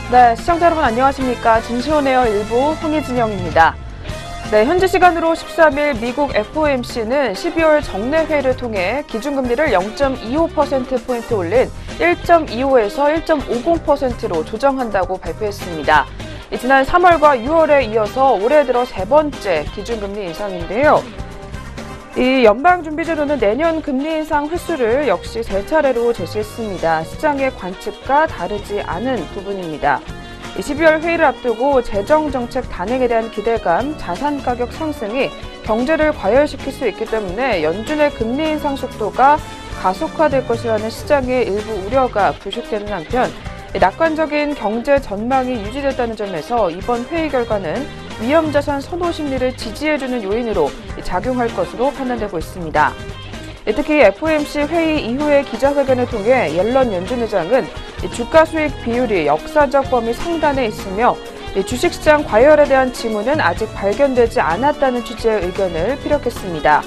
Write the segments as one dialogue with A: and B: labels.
A: 네, 시청자 여러분 안녕하십니까. 증시온에어 일부 홍희진영입니다. 네, 현지 시간으로 13일 미국 FOMC는 12월 정례회의를 통해 기준금리를 0.25%포인트 올린 1.25에서 1.50%로 조정한다고 발표했습니다. 지난 3월과 6월에 이어서 올해 들어 세 번째 기준금리 인상인데요. 이 연방준비제도는 내년 금리 인상 횟수를 역시 세 차례로 제시했습니다. 시장의 관측과 다르지 않은 부분입니다. 12월 회의를 앞두고 재정정책 단행에 대한 기대감, 자산 가격 상승이 경제를 과열시킬 수 있기 때문에 연준의 금리 인상 속도가 가속화될 것이라는 시장의 일부 우려가 부식되는 한편 낙관적인 경제 전망이 유지됐다는 점에서 이번 회의 결과는 위험자산 선호 심리를 지지해주는 요인으로 작용할 것으로 판단되고 있습니다. 특히 FOMC 회의 이후의 기자회견을 통해 옐런 연준 의장은 주가 수익 비율이 역사적 범위 상단에 있으며 주식시장 과열에 대한 징후는 아직 발견되지 않았다는 취지의 의견을 피력했습니다.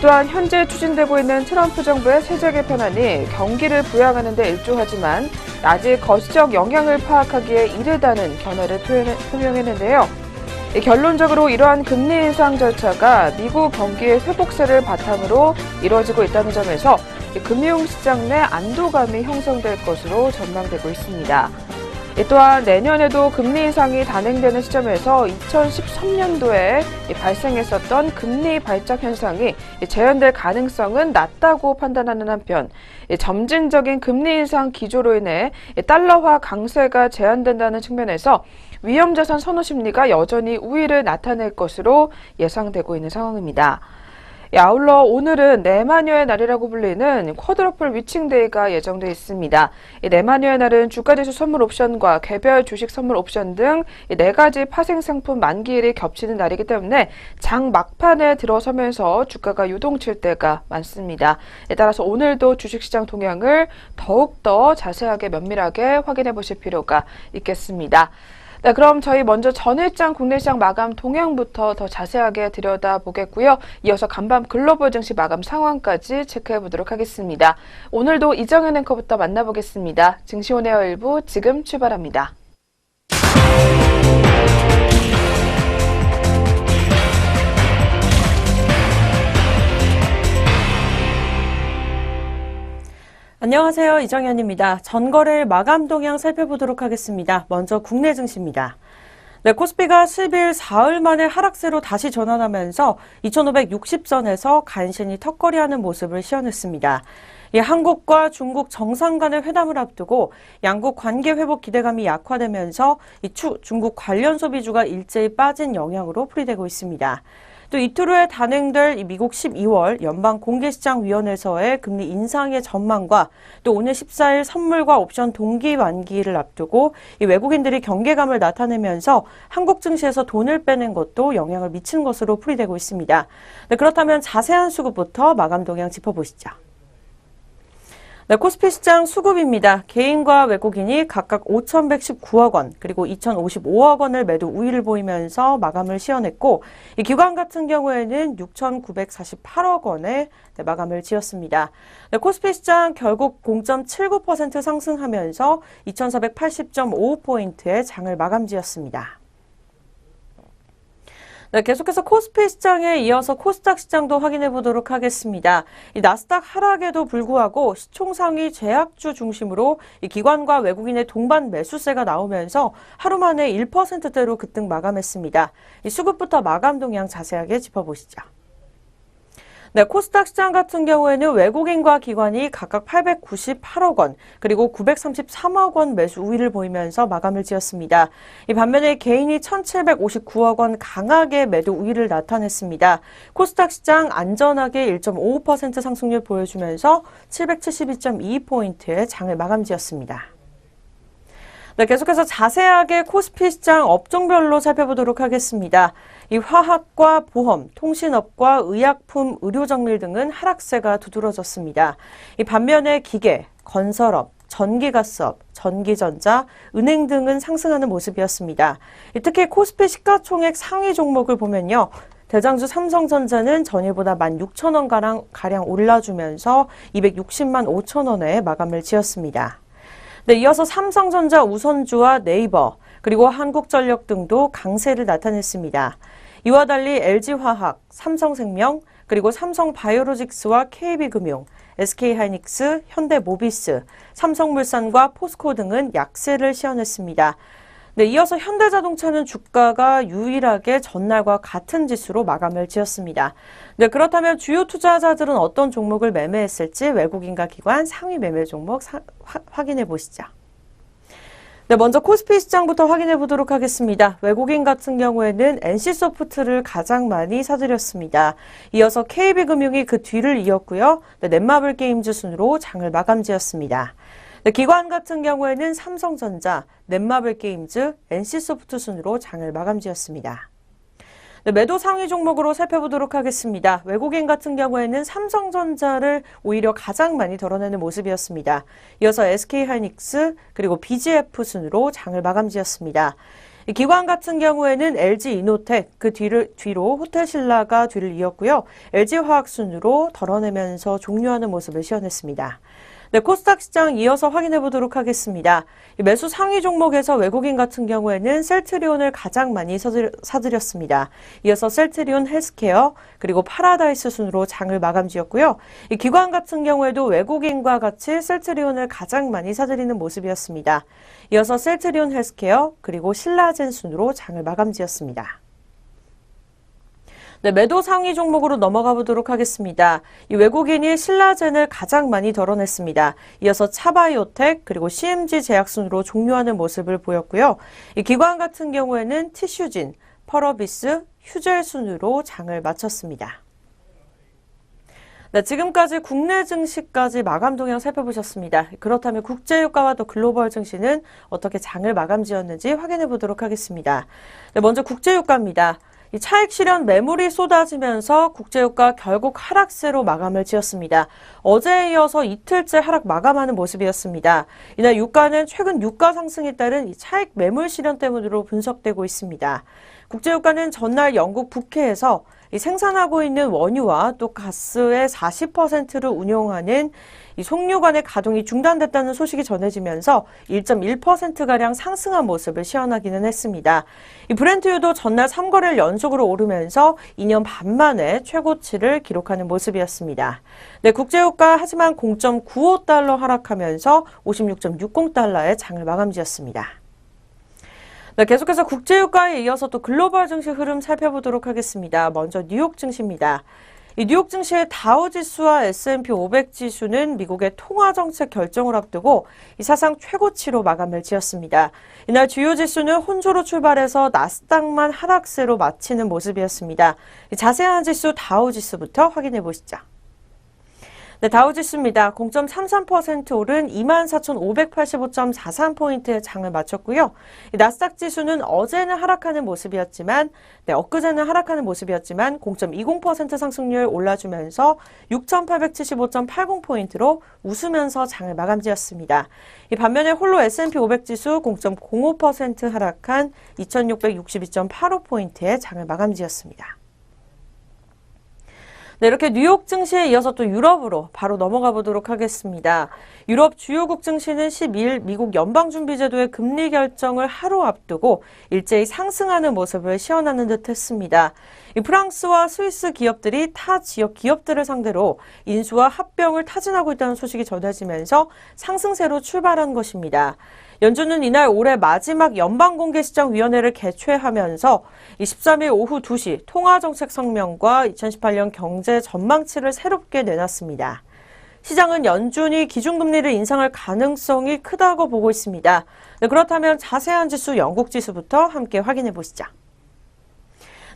A: 또한 현재 추진되고 있는 트럼프 정부의 세제 개편안이 경기를 부양하는 데 일조하지만 아직 거시적 영향을 파악하기에 이르다는 견해를 표명했는데요. 결론적으로 이러한 금리 인상 절차가 미국 경기의 회복세를 바탕으로 이루어지고 있다는 점에서 금융시장 내 안도감이 형성될 것으로 전망되고 있습니다. 또한 내년에도 금리 인상이 단행되는 시점에서 2013년도에 발생했었던 금리 발작 현상이 재현될 가능성은 낮다고 판단하는 한편 점진적인 금리 인상 기조로 인해 달러화 강세가 제한된다는 측면에서 위험자산 선호 심리가 여전히 우위를 나타낼 것으로 예상되고 있는 상황입니다. 아울러 오늘은 네마녀의 날이라고 불리는 쿼드러플 위칭데이가 예정돼 있습니다. 네마녀의 날은 주가지수 선물 옵션과 개별 주식 선물 옵션 등 4가지 파생 상품 만기일이 겹치는 날이기 때문에 장 막판에 들어서면서 주가가 요동칠 때가 많습니다. 따라서 오늘도 주식시장 동향을 더욱더 자세하게 면밀하게 확인해 보실 필요가 있겠습니다. 네, 그럼 저희 먼저 전일장 국내 시장 마감 동향부터 더 자세하게 들여다보겠고요. 이어서 간밤 글로벌 증시 마감 상황까지 체크해 보도록 하겠습니다. 오늘도 이정현 앵커부터 만나보겠습니다. 증시온에어 일부 지금 출발합니다.
B: 안녕하세요. 이정현입니다. 전거래일 마감 동향 살펴보도록 하겠습니다. 먼저 국내 증시입니다. 네, 코스피가 10일 사흘 만에 하락세로 다시 전환하면서 2560선에서 간신히 턱걸이하는 모습을 시현했습니다. 한국과 중국 정상 간의 회담을 앞두고 양국 관계 회복 기대감이 약화되면서 중국 관련 소비주가 일제히 빠진 영향으로 풀이되고 있습니다. 또 이틀 후에 단행될 미국 12월 연방공개시장위원회에서의 금리 인상의 전망과 또 오늘 14일 선물과 옵션 동기 만기를 앞두고 외국인들이 경계감을 나타내면서 한국 증시에서 돈을 빼낸 것도 영향을 미친 것으로 풀이되고 있습니다. 네, 그렇다면 자세한 수급부터 마감 동향 짚어보시죠. 네, 코스피 시장 수급입니다. 개인과 외국인이 각각 5,119억 원, 그리고 2,055억 원을 매도 우위를 보이면서 마감을 시현했고, 이 기관 같은 경우에는 6,948억 원에 마감을 지었습니다. 네, 코스피 시장 결국 0.79% 상승하면서 2,480.55포인트의 장을 마감 지었습니다. 네, 계속해서 코스피 시장에 이어서 코스닥 시장도 확인해 보도록 하겠습니다. 이 나스닥 하락에도 불구하고 시총상위 제약주 중심으로 이 기관과 외국인의 동반 매수세가 나오면서 하루 만에 1%대로 급등 마감했습니다. 이 수급부터 마감 동향 자세하게 짚어보시죠. 네, 코스닥 시장 같은 경우에는 외국인과 기관이 각각 898억 원, 그리고 933억 원 매수 우위를 보이면서 마감을 지었습니다. 이 반면에 개인이 1,759억 원 강하게 매도 우위를 나타냈습니다. 코스닥 시장 안전하게 1.55% 상승률 보여주면서 772.22포인트의 장을 마감 지었습니다. 네, 계속해서 자세하게 코스피 시장 업종별로 살펴보도록 하겠습니다. 이 화학과 보험, 통신업과 의약품, 의료정밀 등은 하락세가 두드러졌습니다. 이 반면에 기계, 건설업, 전기가스업, 전기전자, 은행 등은 상승하는 모습이었습니다. 특히 코스피 시가총액 상위 종목을 보면요. 대장주 삼성전자는 전일보다 16,000원 가량 올라주면서 260만 5천 원에 마감을 지었습니다. 네, 이어서 삼성전자, 우선주와 네이버, 그리고 한국전력 등도 강세를 나타냈습니다. 이와 달리 LG화학, 삼성생명, 그리고 삼성바이오로직스와 KB금융, SK하이닉스, 현대모비스, 삼성물산과 포스코 등은 약세를 시현했습니다. 네, 이어서 현대자동차는 주가가 유일하게 전날과 같은 지수로 마감을 지었습니다. 네, 그렇다면 주요 투자자들은 어떤 종목을 매매했을지 외국인과 기관 상위 매매 종목 확인해 보시죠. 네, 먼저 코스피 시장부터 확인해 보도록 하겠습니다. 외국인 같은 경우에는 NC소프트를 가장 많이 사들였습니다. 이어서 KB금융이 그 뒤를 이었고요. 네, 넷마블 게임즈 순으로 장을 마감지었습니다. 네, 기관 같은 경우에는 삼성전자, 넷마블 게임즈, NC소프트 순으로 장을 마감지었습니다. 네, 매도 상위 종목으로 살펴보도록 하겠습니다. 외국인 같은 경우에는 삼성전자를 오히려 가장 많이 덜어내는 모습이었습니다. 이어서 SK하이닉스 그리고 BGF 순으로 장을 마감지었습니다. 기관 같은 경우에는 LG이노텍, 그 뒤로 호텔신라가 뒤를 이었고요. LG화학 순으로 덜어내면서 종료하는 모습을 시현했습니다. 네, 코스닥 시장 이어서 확인해 보도록 하겠습니다. 매수 상위 종목에서 외국인 같은 경우에는 셀트리온을 가장 많이 사들였습니다. 이어서 셀트리온 헬스케어 그리고 파라다이스 순으로 장을 마감지었고요. 이 기관 같은 경우에도 외국인과 같이 셀트리온을 가장 많이 사들이는 모습이었습니다. 이어서 셀트리온 헬스케어 그리고 신라젠 순으로 장을 마감지었습니다. 네, 매도 상위 종목으로 넘어가 보도록 하겠습니다. 이 외국인이 신라젠을 가장 많이 덜어냈습니다. 이어서 차바이오텍 그리고 CMG 제약 순으로 종료하는 모습을 보였고요. 이 기관 같은 경우에는 티슈진, 펄어비스, 휴젤 순으로 장을 마쳤습니다. 네, 지금까지 국내 증시까지 마감 동향 살펴보셨습니다. 그렇다면 국제유가와 또 글로벌 증시는 어떻게 장을 마감지었는지 확인해 보도록 하겠습니다. 네, 먼저 국제유가입니다. 이 차익 실현 매물이 쏟아지면서 국제유가 결국 하락세로 마감을 지었습니다. 어제에 이어서 이틀째 하락 마감하는 모습이었습니다. 이날 유가는 최근 유가 상승에 따른 이 차익 매물 실현 때문으로 분석되고 있습니다. 국제유가는 전날 영국 북해에서 이 생산하고 있는 원유와 또 가스의 40%를 운용하는 이 송유관의 가동이 중단됐다는 소식이 전해지면서 1.1%가량 상승한 모습을 시현하기는 했습니다. 이 브렌트유도 전날 3거래일 연속으로 오르면서 2년 반 만에 최고치를 기록하는 모습이었습니다. 네, 국제유가 하지만 0.95달러 하락하면서 56.60달러의 장을 마감지었습니다. 네, 계속해서 국제유가에 이어서 또 글로벌 증시 흐름 살펴보도록 하겠습니다. 먼저 뉴욕 증시입니다. 이 뉴욕 증시의 다우지수와 S&P 500 지수는 미국의 통화정책 결정을 앞두고 이 사상 최고치로 마감을 지었습니다. 이날 주요 지수는 혼조로 출발해서 나스닥만 하락세로 마치는 모습이었습니다. 자세한 지수 다우지수부터 확인해 보시죠. 네, 다우지수입니다. 0.33% 오른 24,585.43포인트의 장을 마쳤고요. 나스닥 지수는 어제는 하락하는 모습이었지만, 엊그제는 하락하는 모습이었지만 0.20% 상승률 올라주면서 6,875.80포인트로 웃으면서 장을 마감지었습니다. 이 반면에 홀로 S&P 500 지수 0.05% 하락한 2,662.85포인트의 장을 마감지었습니다. 네, 이렇게 뉴욕 증시에 이어서 또 유럽으로 바로 넘어가 보도록 하겠습니다. 유럽 주요국 증시는 12일 미국 연방준비제도의 금리 결정을 하루 앞두고 일제히 상승하는 모습을 시현하는 듯 했습니다. 이 프랑스와 스위스 기업들이 타 지역 기업들을 상대로 인수와 합병을 타진하고 있다는 소식이 전해지면서 상승세로 출발한 것입니다. 연준은 이날 올해 마지막 연방공개시장위원회를 개최하면서 23일 오후 2시 통화정책 성명과 2018년 경제 전망치를 새롭게 내놨습니다. 시장은 연준이 기준금리를 인상할 가능성이 크다고 보고 있습니다. 네, 그렇다면 자세한 지수 영국 지수부터 함께 확인해 보시죠.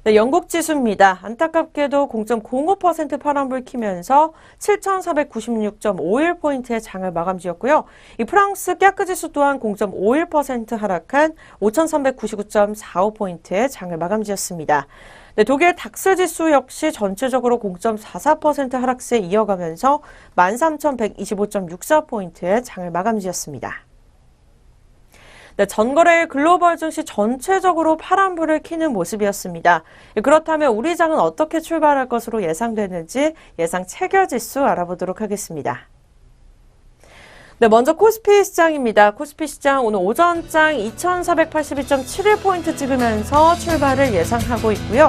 B: 네, 영국 지수입니다. 안타깝게도 0.05% 파란불 키면서 7,496.51포인트의 장을 마감지었고요. 이 프랑스 깨크 지수 또한 0.51% 하락한 5,399.45포인트의 장을 마감지었습니다. 네, 독일 닥스 지수 역시 전체적으로 0.44% 하락세 이어가면서 13,125.64포인트의 장을 마감지었습니다. 네, 전거래일 글로벌 증시 전체적으로 파란불을 켜는 모습이었습니다. 그렇다면 우리 장은 어떻게 출발할 것으로 예상되는지 예상 체결지수 알아보도록 하겠습니다. 네, 먼저 코스피 시장입니다. 코스피 시장 오늘 오전장 2482.71포인트 찍으면서 출발을 예상하고 있고요.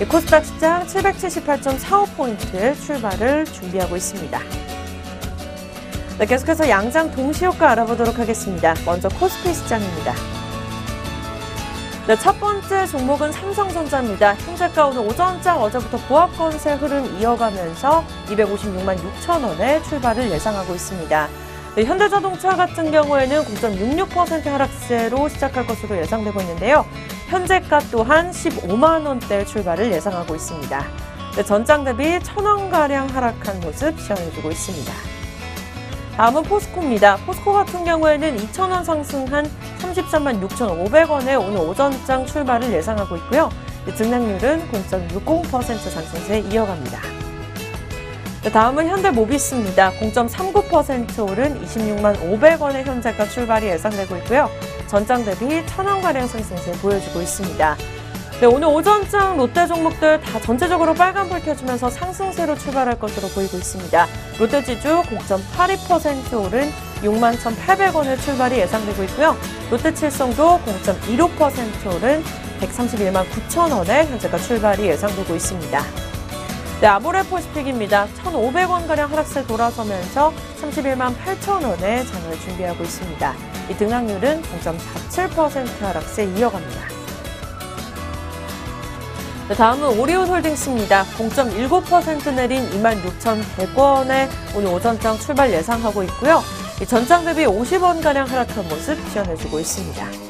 B: 코스닥 시장 778.45포인트 출발을 준비하고 있습니다. 네, 계속해서 양장 동시효과 알아보도록 하겠습니다. 먼저 코스피 시장입니다. 네, 첫 번째 종목은 삼성전자입니다. 현재가 오늘 오전장 어제부터 보합권세 흐름 이어가면서 256만 6천 원에 출발을 예상하고 있습니다. 네, 현대자동차 같은 경우에는 0.66% 하락세로 시작할 것으로 예상되고 있는데요. 현재가 또한 15만 원대 출발을 예상하고 있습니다. 네, 전장 대비 1,000원가량 하락한 모습 시연해주고 있습니다. 다음은 포스코입니다. 포스코 같은 경우에는 2,000원 상승한 33만 6,500원에 오늘 오전장 출발을 예상하고 있고요. 등락률은 0.60% 상승세 이어갑니다. 다음은 현대모비스입니다. 0.39% 오른 26만 500원의 현재가 출발이 예상되고 있고요. 전장 대비 1,000원가량 상승세 보여주고 있습니다. 네, 오늘 오전장 롯데 종목들 다 전체적으로 빨간불 켜주면서 상승세로 출발할 것으로 보이고 있습니다. 롯데지주 0.82% 오른 6만 1,800원의 출발이 예상되고 있고요. 롯데칠성도 0.15% 오른 131만 9천원에 현재가 출발이 예상되고 있습니다. 네, 아모레퍼시픽입니다. 1,500원가량 하락세 돌아서면서 31만 8천원에 장을 준비하고 있습니다. 이 등락률은 0.47% 하락세 이어갑니다. 네, 다음은 오리온홀딩스입니다. 0.19% 내린 26,100원에 오늘 오전장 출발 예상하고 있고요. 전장 대비 50원가량 하락한 모습 시연해주고 있습니다.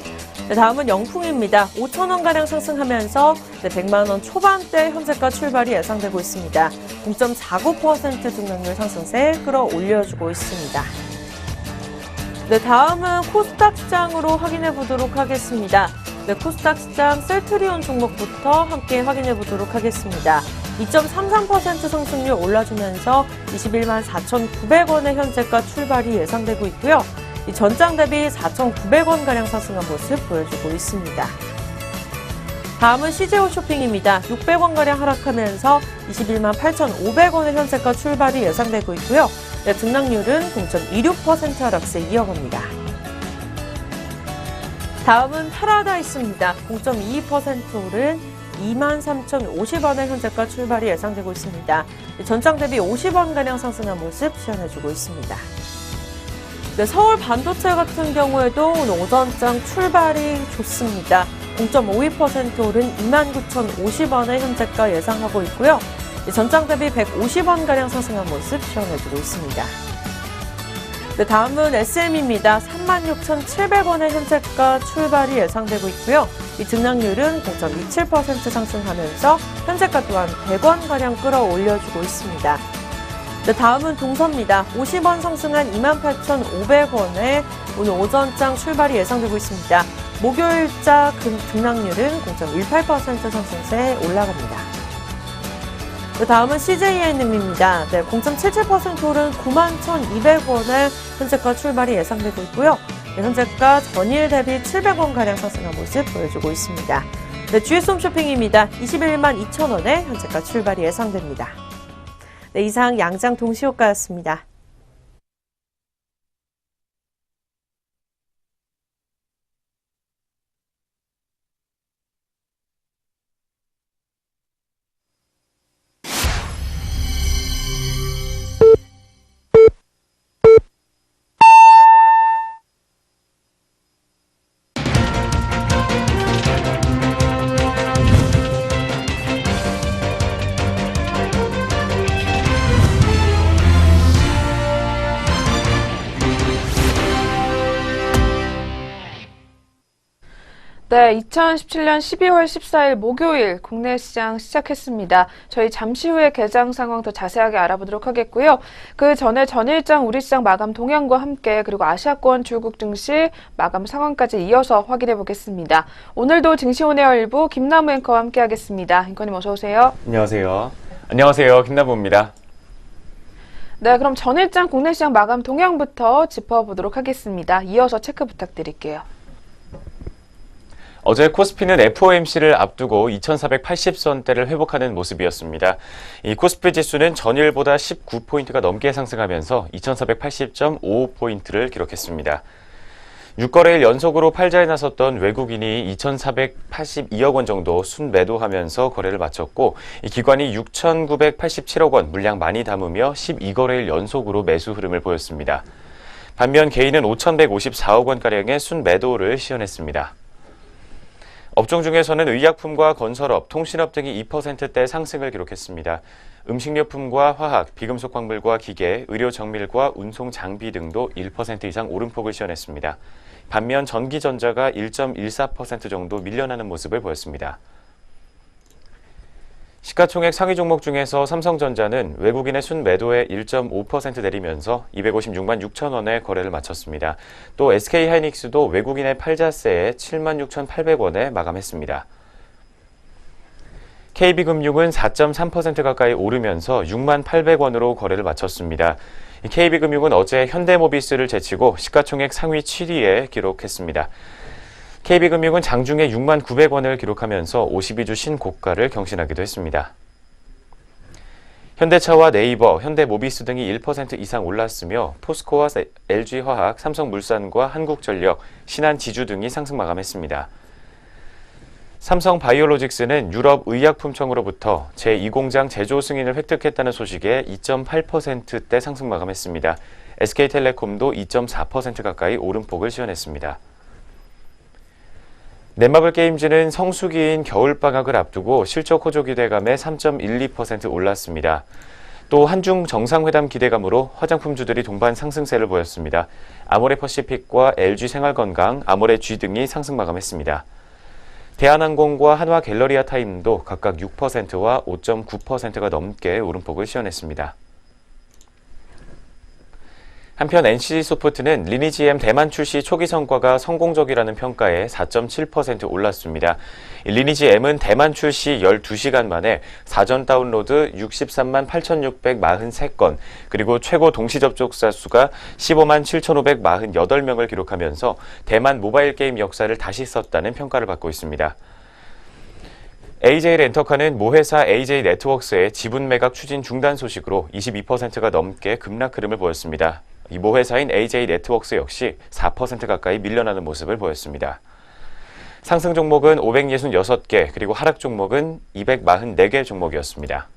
B: 네, 다음은 영풍입니다. 5,000원가량 상승하면서 100만원 초반대 현재가 출발이 예상되고 있습니다. 0.49% 등락률 상승세 끌어올려주고 있습니다. 네, 다음은 코스닥 시장으로 확인해 보도록 하겠습니다. 네, 코스닥 시장 셀트리온 종목부터 함께 확인해 보도록 하겠습니다. 2.33% 상승률 올라주면서 21만 4,900원의 현재가 출발이 예상되고 있고요. 이 전장 대비 4,900원가량 상승한 모습 보여주고 있습니다. 다음은 CJO 쇼핑입니다. 600원가량 하락하면서 21만 8,500원의 현재가 출발이 예상되고 있고요. 네, 등락률은 0.26% 하락세 이어갑니다. 다음은 파라다이스입니다. 0.22% 오른 23,050원의 현재가 출발이 예상되고 있습니다. 전장 대비 50원가량 상승한 모습 시연해주고 있습니다. 네, 서울 반도체 같은 경우에도 오늘 오전장 출발이 좋습니다. 0.52% 오른 29,050원의 현재가 예상하고 있고요. 전장 대비 150원가량 상승한 모습 시연해주고 있습니다. 네, 다음은 SM입니다. 36,700원의 현재가 출발이 예상되고 있고요. 이 등락률은 0.27% 상승하면서 현재가 또한 100원가량 끌어올려주고 있습니다. 네, 다음은 동서입니다. 50원 상승한 28,500원에 오늘 오전장 출발이 예상되고 있습니다. 목요일자 등락률은 0.18% 상승세 올라갑니다. 네, 다음은 CJENM입니다. 네, 0.77% 오른 91,200원에 현재가 출발이 예상되고 있고요. 네, 현재가 전일 대비 700원가량 상승한 모습 보여주고 있습니다. 네, GS홈쇼핑입니다. 21만 2천원에 현재가 출발이 예상됩니다. 네, 이상 양장 동시효과였습니다.
A: 네, 2017년 12월 14일 목요일 국내 시장 시작했습니다. 저희 잠시 후에 개장 상황 더 자세하게 알아보도록 하겠고요. 그 전에 전일장 우리 시장 마감 동향과 함께 그리고 아시아권 중국 증시 마감 상황까지 이어서 확인해 보겠습니다. 오늘도 증시온에어 일부 김나무 앵커와 함께 하겠습니다. 앵커님 어서 오세요.
C: 안녕하세요. 안녕하세요. 김나무입니다.
A: 네, 그럼 전일장 국내 시장 마감 동향부터 짚어보도록 하겠습니다. 이어서 체크 부탁드릴게요.
C: 어제 코스피는 FOMC를 앞두고 2480선대를 회복하는 모습이었습니다. 이 코스피 지수는 전일보다 19포인트가 넘게 상승하면서 2480.55포인트를 기록했습니다. 6거래일 연속으로 팔자에 나섰던 외국인이 2,482억 원 정도 순매도하면서 거래를 마쳤고, 이 기관이 6,987억 원 물량 많이 담으며 12거래일 연속으로 매수 흐름을 보였습니다. 반면 개인은 5,154억 원가량의 순매도를 시현했습니다. 업종 중에서는 의약품과 건설업, 통신업 등이 2%대 상승을 기록했습니다. 음식료품과 화학, 비금속 광물과 기계, 의료 정밀과 운송 장비 등도 1% 이상 오름폭을 시현했습니다. 반면 전기전자가 1.14% 정도 밀려나는 모습을 보였습니다. 시가총액 상위 종목 중에서 삼성전자는 외국인의 순매도에 1.5% 내리면서 256만 6천 원에 거래를 마쳤습니다. 또 SK하이닉스도 외국인의 팔자세에 7만 6,800원에 마감했습니다. KB금융은 4.3% 가까이 오르면서 6만 800원으로 거래를 마쳤습니다. KB금융은 어제 현대모비스를 제치고 시가총액 상위 7위에 기록했습니다. KB금융은 장중에 6만 900원을 기록하면서 52주 신고가를 경신하기도 했습니다. 현대차와 네이버, 현대모비스 등이 1% 이상 올랐으며 포스코와 LG화학, 삼성물산과 한국전력, 신한지주 등이 상승 마감했습니다. 삼성바이오로직스는 유럽의약품청으로부터 제2공장 제조 승인을 획득했다는 소식에 2.8%대 상승 마감했습니다. SK텔레콤도 2.4% 가까이 오름폭을 시현했습니다. 넷마블 게임즈는 성수기인 겨울방학을 앞두고 실적 호조 기대감에 3.12% 올랐습니다. 또 한중 정상회담 기대감으로 화장품주들이 동반 상승세를 보였습니다. 아모레퍼시픽과 LG생활건강, 아모레G 등이 상승 마감했습니다. 대한항공과 한화갤러리아타임도 각각 6%와 5.9%가 넘게 오름폭을 시현했습니다. 한편 NC소프트는 리니지 M 대만 출시 초기 성과가 성공적이라는 평가에 4.7% 올랐습니다. 리니지 M은 대만 출시 12시간 만에 사전 다운로드 63만 8,643건, 그리고 최고 동시 접속자 수가 15만 7,548명을 기록하면서 대만 모바일 게임 역사를 다시 썼다는 평가를 받고 있습니다. AJ렌터카는 모회사 AJ네트웍스의 지분 매각 추진 중단 소식으로 22%가 넘게 급락 흐름을 보였습니다. 이 모회사인 AJ네트웍스 역시 4% 가까이 밀려나는 모습을 보였습니다. 상승 종목은 566개, 그리고 하락 종목은 244개 종목이었습니다.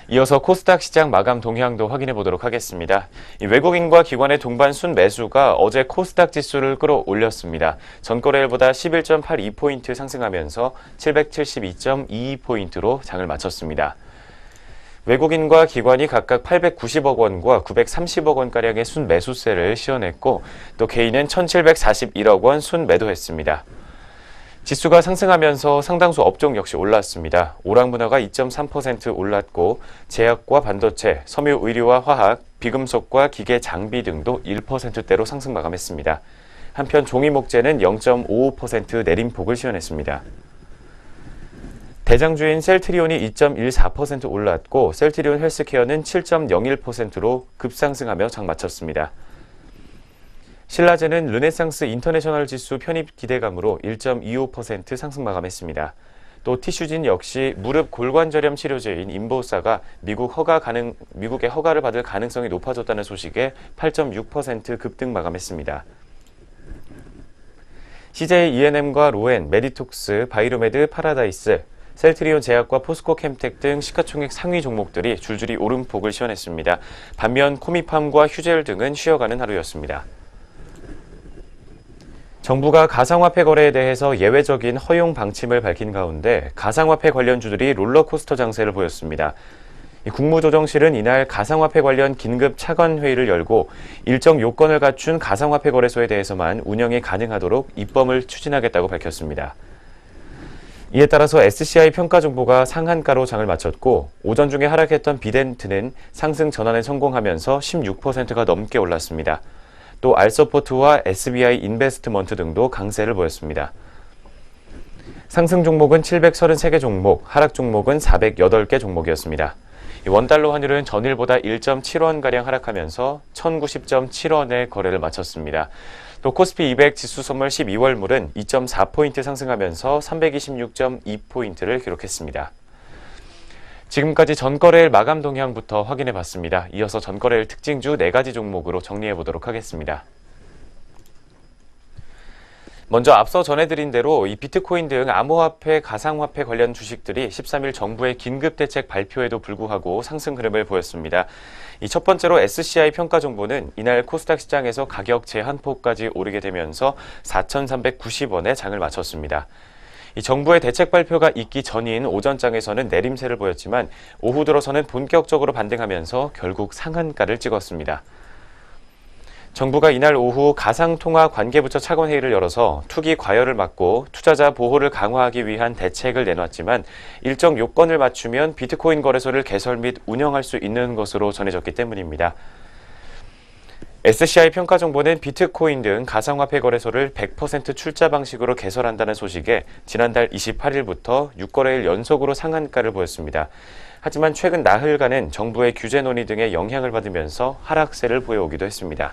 C: 이어서 코스닥 시장 마감 동향도 확인해 보도록 하겠습니다. 외국인과 기관의 동반 순매수가 어제 코스닥 지수를 끌어올렸습니다. 전거래일보다 11.82포인트 상승하면서 772.22포인트로 장을 마쳤습니다. 외국인과 기관이 각각 890억 원과 930억 원가량의 순매수세를 시현했고, 또 개인은 1741억 원 순매도했습니다. 지수가 상승하면서 상당수 업종 역시 올랐습니다. 오락문화가 2.3% 올랐고, 제약과 반도체, 섬유 의료와 화학, 비금속과 기계 장비 등도 1%대로 상승 마감했습니다. 한편 종이목재는 0.55% 내림폭을 시현했습니다. 대장주인 셀트리온이 2.14% 올랐고, 셀트리온 헬스케어는 7.01%로 급상승하며 장 마쳤습니다. 신라제는 르네상스 인터내셔널 지수 편입 기대감으로 1.25% 상승 마감했습니다. 또 티슈진 역시 무릎 골관절염 치료제인 인보사가 미국의 허가를 받을 가능성이 높아졌다는 소식에 8.6% 급등 마감했습니다. CJ E&M과 로엔, 메디톡스, 바이로메드, 파라다이스, 셀트리온 제약과 포스코 캠텍 등 시가총액 상위 종목들이 줄줄이 오름폭을 시현했습니다. 반면 코미팜과 휴젤 등은 쉬어가는 하루였습니다. 정부가 가상화폐 거래에 대해서 예외적인 허용 방침을 밝힌 가운데 가상화폐 관련주들이 롤러코스터 장세를 보였습니다. 국무조정실은 이날 가상화폐 관련 긴급 차관회의를 열고 일정 요건을 갖춘 가상화폐 거래소에 대해서만 운영이 가능하도록 입법을 추진하겠다고 밝혔습니다. 이에 따라서 SCI 평가 정보가 상한가로 장을 마쳤고, 오전 중에 하락했던 비덴트는 상승 전환에 성공하면서 16%가 넘게 올랐습니다. 또 알서포트와 SBI 인베스트먼트 등도 강세를 보였습니다. 상승 종목은 733개 종목, 하락 종목은 408개 종목이었습니다. 원달러 환율은 전일보다 1.7원가량 하락하면서 1090.7원에 거래를 마쳤습니다. 또 코스피 200 지수 선물 12월물은 2.4포인트 상승하면서 326.2포인트를 기록했습니다. 지금까지 전거래일 마감 동향부터 확인해 봤습니다. 이어서 전거래일 특징주 4가지 종목으로 정리해 보도록 하겠습니다. 먼저 앞서 전해드린 대로 이 비트코인 등 암호화폐, 가상화폐 관련 주식들이 13일 정부의 긴급대책 발표에도 불구하고 상승 흐름을 보였습니다. 이 첫 번째로 SCI 평가 정보는 이날 코스닥 시장에서 가격 제한폭까지 오르게 되면서 4,390원에 장을 마쳤습니다. 이 정부의 대책 발표가 있기 전인 오전장에서는 내림세를 보였지만 오후 들어서는 본격적으로 반등하면서 결국 상한가를 찍었습니다. 정부가 이날 오후 가상통화 관계부처 차관회의를 열어서 투기 과열을 막고 투자자 보호를 강화하기 위한 대책을 내놨지만 일정 요건을 맞추면 비트코인 거래소를 개설 및 운영할 수 있는 것으로 전해졌기 때문입니다. SCI 평가 정보는 비트코인 등 가상화폐 거래소를 100% 출자 방식으로 개설한다는 소식에 지난달 28일부터 6거래일 연속으로 상한가를 보였습니다. 하지만 최근 나흘간은 정부의 규제 논의 등의 영향을 받으면서 하락세를 보여오기도 했습니다.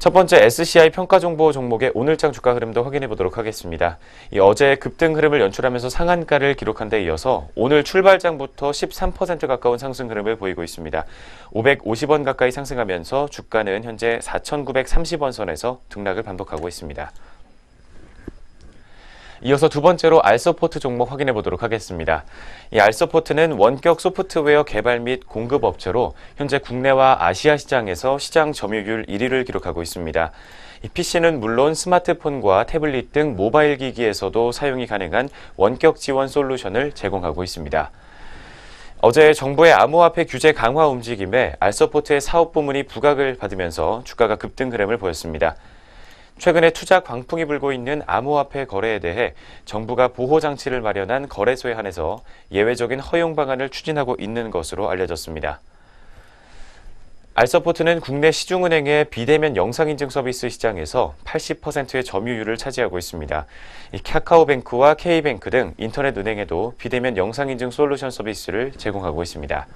C: 첫 번째 SCI 평가 정보 종목의 오늘장 주가 흐름도 확인해 보도록 하겠습니다. 어제 급등 흐름을 연출하면서 상한가를 기록한 데 이어서 오늘 출발장부터 13% 가까운 상승 흐름을 보이고 있습니다. 550원 가까이 상승하면서 주가는 현재 4,930원 선에서 등락을 반복하고 있습니다. 이어서 두 번째로 알서포트 종목 확인해 보도록 하겠습니다. 이 알서포트는 원격 소프트웨어 개발 및 공급 업체로 현재 국내와 아시아 시장에서 시장 점유율 1위를 기록하고 있습니다. 이 PC는 물론 스마트폰과 태블릿 등 모바일 기기에서도 사용이 가능한 원격 지원 솔루션을 제공하고 있습니다. 어제 정부의 암호화폐 규제 강화 움직임에 알서포트의 사업 부문이 부각을 받으면서 주가가 급등 흐름을 보였습니다. 최근에 투자 광풍이 불고 있는 암호화폐 거래에 대해 정부가 보호장치를 마련한 거래소에 한해서 예외적인 허용 방안을 추진하고 있는 것으로 알려졌습니다. 알서포트는 국내 시중은행의 비대면 영상인증 서비스 시장에서 80%의 점유율을 차지하고 있습니다. 카카오뱅크와 K뱅크 등 인터넷 은행에도 비대면 영상인증 솔루션 서비스를 제공하고 있습니다.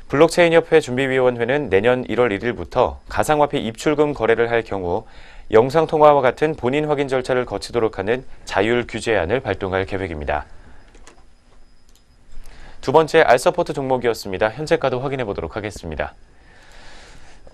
C: 블록체인협회 준비위원회는 내년 1월 1일부터 가상화폐 입출금 거래를 할 경우 영상통화와 같은 본인 확인 절차를 거치도록 하는 자율 규제안을 발동할 계획입니다. 두 번째 알서포트 종목이었습니다. 현재가도 확인해 보도록 하겠습니다.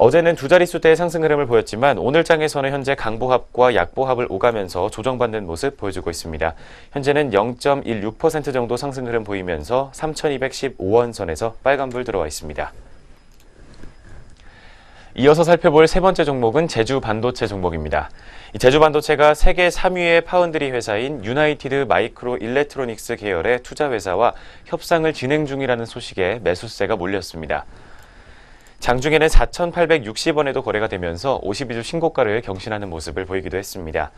C: 어제는 두 자릿수대의 상승 흐름을 보였지만 오늘장에서는 현재 강보합과 약보합을 오가면서 조정받는 모습 보여주고 있습니다. 현재는 0.16% 정도 상승 흐름 보이면서 3,215원 선에서 빨간불 들어와 있습니다. 이어서 살펴볼 세 번째 종목은 제주반도체 종목입니다. 제주반도체가 세계 3위의 파운드리 회사인 유나이티드 마이크로 일렉트로닉스 계열의 투자 회사와 협상을 진행 중이라는 소식에 매수세가 몰렸습니다. 장중에는 4,860원에도 거래가 되면서 52주 신고가를 경신하는 모습을 보이기도 했습니다.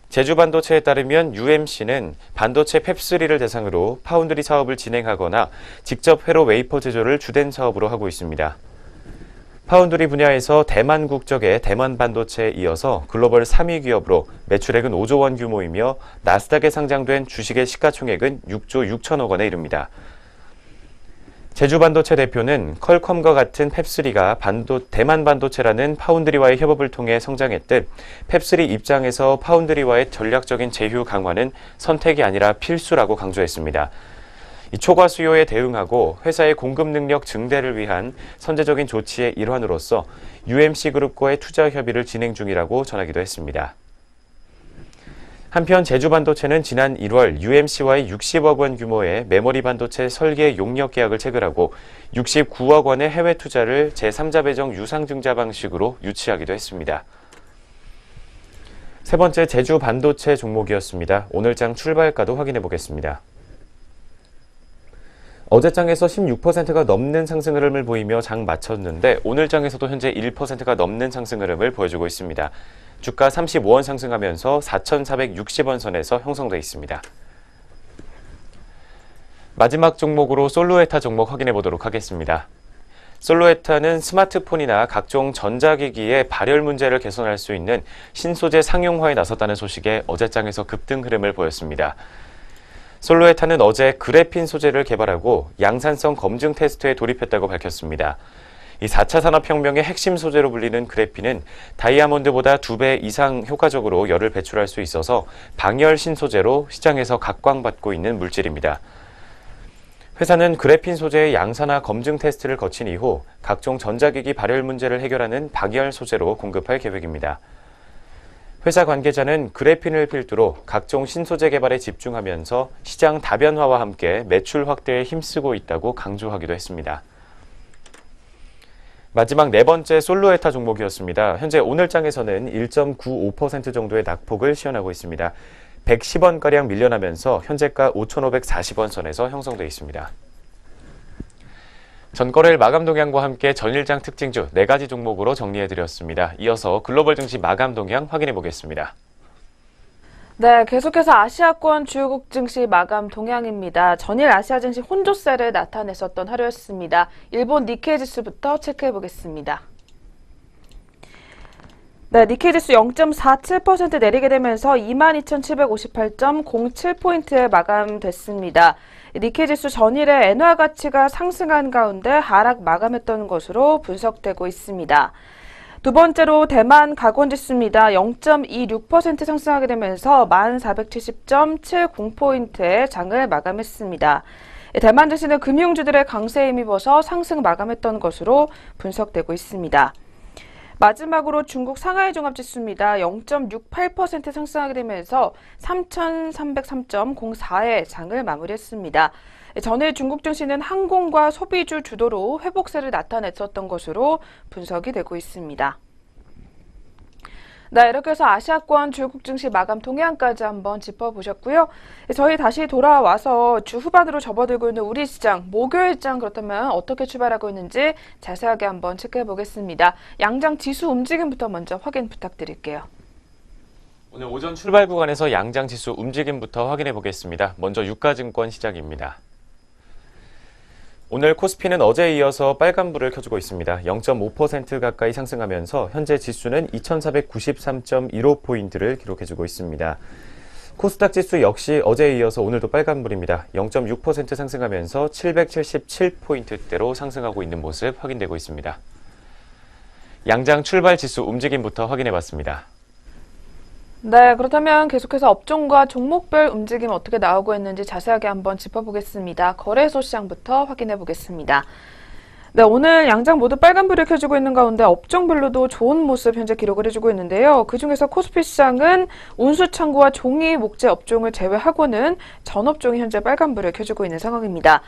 C: 제주반도체에 따르면 UMC는 반도체 팹3를 대상으로 파운드리 사업을 진행하거나 직접 회로 웨이퍼 제조를 주된 사업으로 하고 있습니다. 파운드리 분야에서 대만 국적의 대만 반도체에 이어서 글로벌 3위 기업으로 매출액은 5조 원 규모이며 나스닥에 상장된 주식의 시가총액은 6조 6천억 원에 이릅니다. 제주반도체 대표는 퀄컴과 같은 팹3가 대만 반도체라는 파운드리와의 협업을 통해 성장했듯 팹3 입장에서 파운드리와의 전략적인 제휴 강화는 선택이 아니라 필수라고 강조했습니다. 이 초과 수요에 대응하고 회사의 공급 능력 증대를 위한 선제적인 조치의 일환으로서 UMC 그룹과의 투자 협의를 진행 중이라고 전하기도 했습니다. 한편 제주반도체는 지난 1월 UMC와의 60억 원 규모의 메모리 반도체 설계 용역 계약을 체결하고 69억 원의 해외 투자를 제3자 배정 유상증자 방식으로 유치하기도 했습니다. 세 번째 제주반도체 종목이었습니다. 오늘장 출발가도 확인해 보겠습니다. 어제장에서 16%가 넘는 상승 흐름을 보이며 장 마쳤는데 오늘장에서도 현재 1%가 넘는 상승 흐름을 보여주고 있습니다. 주가 35원 상승하면서 4,460원 선에서 형성돼 있습니다. 마지막 종목으로 솔루에타 종목 확인해 보도록 하겠습니다. 솔루에타는 스마트폰이나 각종 전자기기의 발열 문제를 개선할 수 있는 신소재 상용화에 나섰다는 소식에 어제장에서 급등 흐름을 보였습니다. 솔루에타는 어제 그래핀 소재를 개발하고 양산성 검증 테스트에 돌입했다고 밝혔습니다. 이 4차 산업혁명의 핵심 소재로 불리는 그래핀은 다이아몬드보다 2배 이상 효과적으로 열을 배출할 수 있어서 방열 신소재로 시장에서 각광받고 있는 물질입니다. 회사는 그래핀 소재의 양산화 검증 테스트를 거친 이후 각종 전자기기 발열 문제를 해결하는 방열 소재로 공급할 계획입니다. 회사 관계자는 그래핀을 필두로 각종 신소재 개발에 집중하면서 시장 다변화와 함께 매출 확대에 힘쓰고 있다고 강조하기도 했습니다. 마지막 네 번째 솔로에타 종목이었습니다. 현재 오늘장에서는 1.95% 정도의 낙폭을 시현하고 있습니다. 110원가량 밀려나면서 현재가 5,540원 선에서 형성되어 있습니다. 전거래일 마감 동향과 함께 전일장 특징주 4가지 종목으로 정리해드렸습니다. 이어서 글로벌 증시 마감 동향 확인해 보겠습니다.
A: 네, 계속해서 아시아권 주요국 증시 마감 동향입니다. 전일 아시아 증시 혼조세를 나타냈었던 하루였습니다. 일본 니케이 지수부터 체크해 보겠습니다. 네, 니케이 지수 0.47% 내리게 되면서 22,758.07포인트에 마감됐습니다. 니케이 지수 전일에 엔화 가치가 상승한 가운데 하락 마감했던 것으로 분석되고 있습니다. 두 번째로 대만 가공지수입니다. 0.26% 상승하게 되면서 1470.70포인트의 장을 마감했습니다. 대만 증시는 금융주들의 강세에 힘입어서 상승 마감했던 것으로 분석되고 있습니다. 마지막으로 중국 상하이 종합지수입니다. 0.68% 상승하게 되면서 3,303.04의 장을 마무리했습니다. 전일 중국 증시는 항공과 소비주 주도로 회복세를 나타냈었던 것으로 분석이 되고 있습니다. 네, 이렇게 해서 아시아권 주요국 증시 마감 동향까지 한번 짚어보셨고요. 저희 다시 돌아와서 주 후반으로 접어들고 있는 우리 시장, 목요일장 그렇다면 어떻게 출발하고 있는지 자세하게 한번 체크해 보겠습니다. 양장 지수 움직임부터 먼저 확인 부탁드릴게요.
C: 오늘 오전 출발 구간에서 양장 지수 움직임부터 확인해 보겠습니다. 먼저 유가증권 시작입니다. 오늘 코스피는 어제에 이어서 빨간불을 켜주고 있습니다. 0.5% 가까이 상승하면서 현재 지수는 2,493.15포인트를 기록해주고 있습니다. 코스닥 지수 역시 어제에 이어서 오늘도 빨간불입니다. 0.6% 상승하면서 777포인트대로 상승하고 있는 모습 확인되고 있습니다. 양장 출발 지수 움직임부터 확인해봤습니다.
A: 네, 그렇다면 계속해서 업종과 종목별 움직임 어떻게 나오고 있는지 자세하게 한번 짚어보겠습니다. 거래소 시장부터 확인해 보겠습니다. 네, 오늘 양장 모두 빨간불을 켜주고 있는 가운데 업종별로도 좋은 모습 현재 기록을 해주고 있는데요. 그중에서 코스피 시장은 운수창고와 종이, 목재 업종을 제외하고는 전 업종이 현재 빨간불을 켜주고 있는 상황입니다.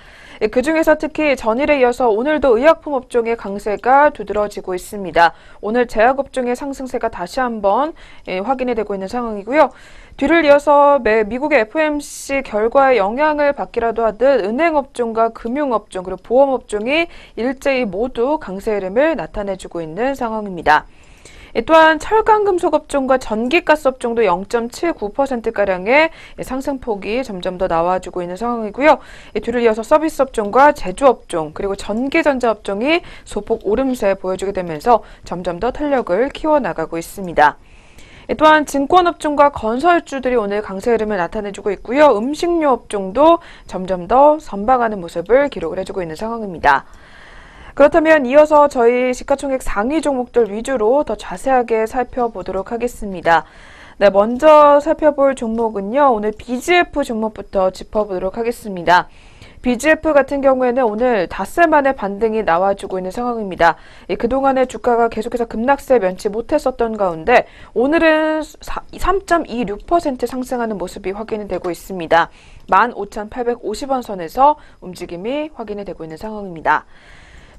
A: 그중에서 특히 전일에 이어서 오늘도 의약품 업종의 강세가 두드러지고 있습니다. 오늘 제약 업종의 상승세가 다시 한번 확인이 되고 있는 상황이고요. 뒤를 이어서 미국의 FOMC 결과에 영향을 받기라도 하듯 은행업종과 금융업종 그리고 보험업종이 일제히 모두 강세 흐름을 나타내주고 있는 상황입니다. 또한 철강금속업종과 전기가스업종도 0.79%가량의 상승폭이 점점 더 나와주고 있는 상황이고요. 뒤를 이어서 서비스업종과 제조업종 그리고 전기전자업종이 소폭 오름세 보여주게 되면서 점점 더 탄력을 키워나가고 있습니다. 또한 증권업종과 건설주들이 오늘 강세 흐름을 나타내주고 있고요. 음식료 업종도 점점 더 선방하는 모습을 기록을 해주고 있는 상황입니다. 그렇다면 이어서 저희 시가총액 상위 종목들 위주로 더 자세하게 살펴보도록 하겠습니다. 네, 먼저 살펴볼 종목은요. 오늘 BGF 종목부터 짚어보도록 하겠습니다. BGF 같은 경우에는 오늘 닷새 만에 반등이 나와주고 있는 상황입니다. 그동안의 주가가 계속해서 급락세 면치 못했었던 가운데 오늘은 3.26% 상승하는 모습이 확인이 되고 있습니다. 15,850원 선에서 움직임이 확인이 되고 있는 상황입니다.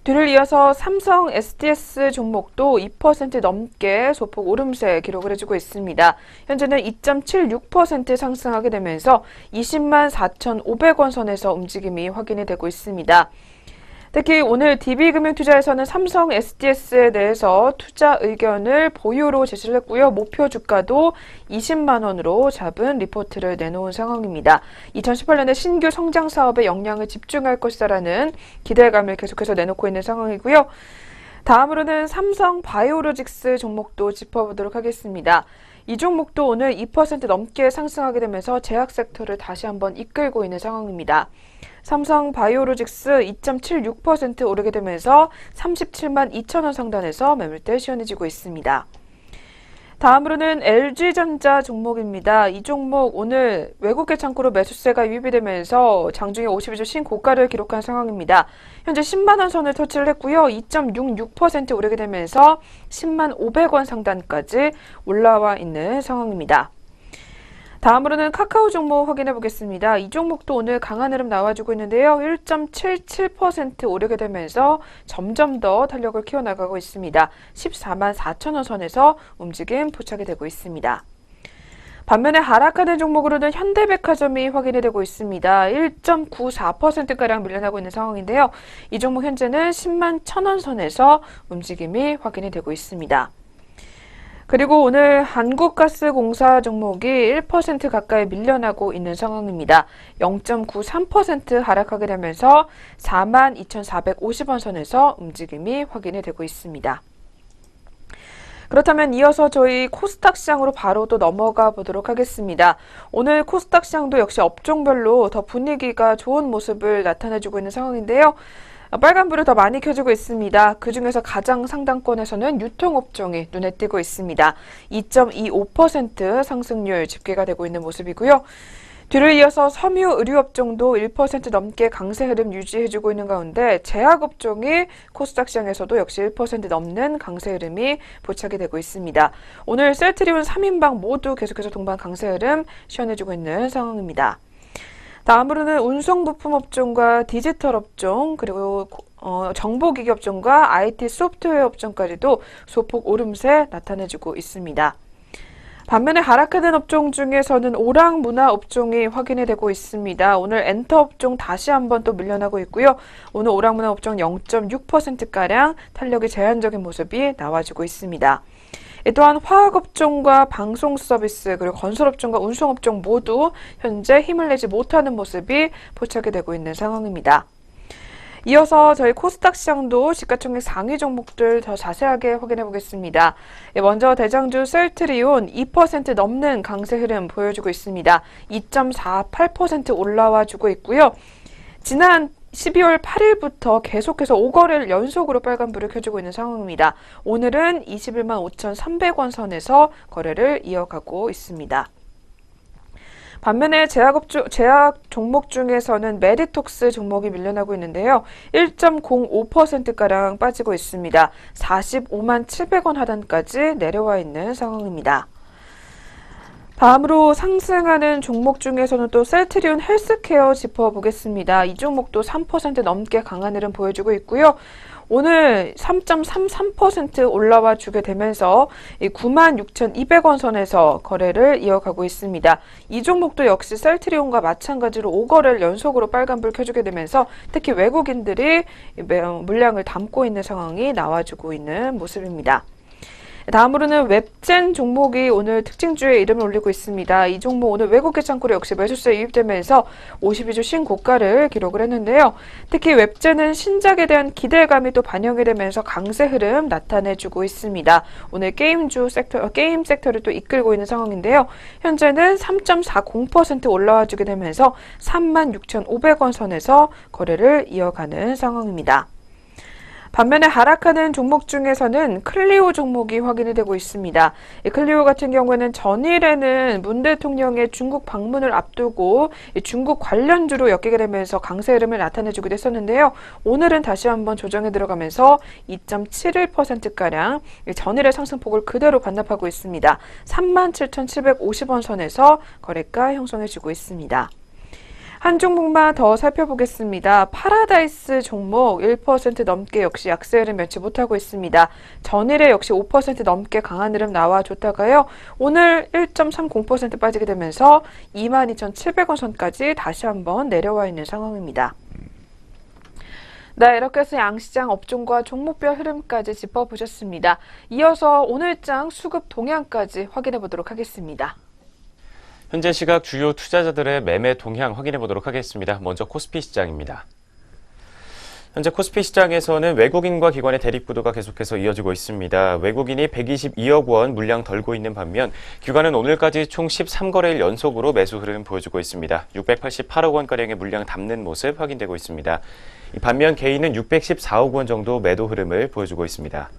A: 뒤를 이어서 삼성 SDS 종목도 2% 넘게 소폭 오름세 기록을 해주고 있습니다. 현재는 2.76% 상승하게 되면서 204,500원 선에서 움직임이 확인이 되고 있습니다. 특히 오늘 DB금융투자에서는 삼성 SDS에 대해서 투자 의견을 보유로 제시를 했고요. 목표 주가도 20만 원으로 잡은 리포트를 내놓은 상황입니다. 2018년에 신규 성장 사업에 역량을 집중할 것이라는 기대감을 계속해서 내놓고 있는 상황이고요. 다음으로는 삼성 바이오로직스 종목도 짚어보도록 하겠습니다. 이 종목도 오늘 2% 넘게 상승하게 되면서 제약 섹터를 다시 한번 이끌고 있는 상황입니다. 삼성 바이오로직스 2.76% 오르게 되면서 37만 2천 원 상단에서 매물대 시원해지고 있습니다. 다음으로는 LG전자 종목입니다. 이 종목 오늘 외국계 창고로 매수세가 유입이 되면서 장중에 52주 신고가를 기록한 상황입니다. 현재 10만 원 선을 터치를 했고요. 2.66% 오르게 되면서 10만 500원 상단까지 올라와 있는 상황입니다. 다음으로는 카카오 종목 확인해 보겠습니다. 이 종목도 오늘 강한 흐름 나와주고 있는데요. 1.77% 오르게 되면서 점점 더 탄력을 키워나가고 있습니다. 14만 4천 원 선에서 움직임 포착이 되고 있습니다. 반면에 하락하는 종목으로는 현대백화점이 확인이 되고 있습니다. 1.94%가량 밀려나고 있는 상황인데요. 이 종목 현재는 10만 1천 원 선에서 움직임이 확인이 되고 있습니다. 그리고 오늘 한국가스공사 종목이 1% 가까이 밀려나고 있는 상황입니다. 0.93% 하락하게 되면서 42,450원 선에서 움직임이 확인이 되고 있습니다. 그렇다면 이어서 저희 코스닥 시장으로 바로 또 넘어가 보도록 하겠습니다. 오늘 코스닥 시장도 역시 업종별로 더 분위기가 좋은 모습을 나타내주고 있는 상황인데요. 빨간불이 더 많이 켜지고 있습니다. 그중에서 가장 상단권에서는 유통업종이 눈에 띄고 있습니다. 2.25% 상승률 집계가 되고 있는 모습이고요. 뒤를 이어서 섬유 의류업종도 1% 넘게 강세 흐름 유지해주고 있는 가운데 제약업종이 코스닥 시장에서도 역시 1% 넘는 강세 흐름이 포착이 되고 있습니다. 오늘 셀트리온 3인방 모두 계속해서 동반 강세 흐름 시원해주고 있는 상황입니다. 다음으로는 운송부품업종과 디지털업종, 그리고 정보기기 업종과 IT 소프트웨어 업종까지도 소폭 오름세 나타내주고 있습니다. 반면에 하락하는 업종 중에서는 오락문화 업종이 확인이 되고 있습니다. 오늘 엔터 업종 다시 한번 또 밀려나고 있고요. 오늘 오락문화 업종 0.6%가량 탄력이 제한적인 모습이 나와주고 있습니다. 또한 화학업종과 방송서비스 그리고 건설업종과 운송업종 모두 현재 힘을 내지 못하는 모습이 포착이 되고 있는 상황입니다. 이어서 저희 코스닥 시장도 시가총액 상위 종목들 더 자세하게 확인해 보겠습니다. 먼저 대장주 셀트리온 2% 넘는 강세 흐름 보여주고 있습니다. 2.48% 올라와 주고 있고요. 지난 12월 8일부터 계속해서 5거래를 연속으로 빨간불을 켜주고 있는 상황입니다. 오늘은 21만 5,300원 선에서 거래를 이어가고 있습니다. 반면에 제약 종목 중에서는 메디톡스 종목이 밀려나고 있는데요. 1.05%가량 빠지고 있습니다. 45만 700원 하단까지 내려와 있는 상황입니다. 다음으로 상승하는 종목 중에서는 또 셀트리온 헬스케어 짚어보겠습니다. 이 종목도 3% 넘게 강한 흐름 보여주고 있고요. 오늘 3.33% 올라와 주게 되면서 96,200원 선에서 거래를 이어가고 있습니다. 이 종목도 역시 셀트리온과 마찬가지로 5거래를 연속으로 빨간불 켜주게 되면서 특히 외국인들이 물량을 담고 있는 상황이 나와주고 있는 모습입니다. 다음으로는 웹젠 종목이 오늘 특징주에 이름을 올리고 있습니다. 이 종목 오늘 외국계 창고로 역시 매수세에 유입되면서 52주 신고가를 기록을 했는데요. 특히 웹젠은 신작에 대한 기대감이 또 반영이 되면서 강세 흐름 나타내주고 있습니다. 오늘 게임 섹터를 또 이끌고 있는 상황인데요. 현재는 3.40% 올라와 주게 되면서 36,500원 선에서 거래를 이어가는 상황입니다. 반면에 하락하는 종목 중에서는 클리오 종목이 확인이 되고 있습니다. 클리오 같은 경우에는 전일에는 문 대통령의 중국 방문을 앞두고 중국 관련주로 엮이게 되면서 강세 흐름을 나타내주기도 했었는데요. 오늘은 다시 한번 조정에 들어가면서 2.71%가량 전일의 상승폭을 그대로 반납하고 있습니다. 37,750원 선에서 거래가 형성해주고 있습니다. 한 종목만 더 살펴보겠습니다. 파라다이스 종목 1% 넘게 역시 약세 흐름 면치 못하고 있습니다. 전일에 역시 5% 넘게 강한 흐름 나와줬다가요. 오늘 1.30% 빠지게 되면서 22,700원 선까지 다시 한번 내려와 있는 상황입니다. 네, 이렇게 해서 양시장 업종과 종목별 흐름까지 짚어보셨습니다. 이어서 오늘장 수급 동향까지 확인해 보도록 하겠습니다.
C: 현재 시각 주요 투자자들의 매매 동향 확인해 보도록 하겠습니다. 먼저 코스피 시장입니다. 현재 코스피 시장에서는 외국인과 기관의 대립구도가 계속해서 이어지고 있습니다. 외국인이 122억 원 물량 덜고 있는 반면 기관은 오늘까지 총 13거래일 연속으로 매수 흐름 보여주고 있습니다. 688억 원가량의 물량 담는 모습 확인되고 있습니다. 반면 개인은 614억 원 정도 매도 흐름을 보여주고 있습니다.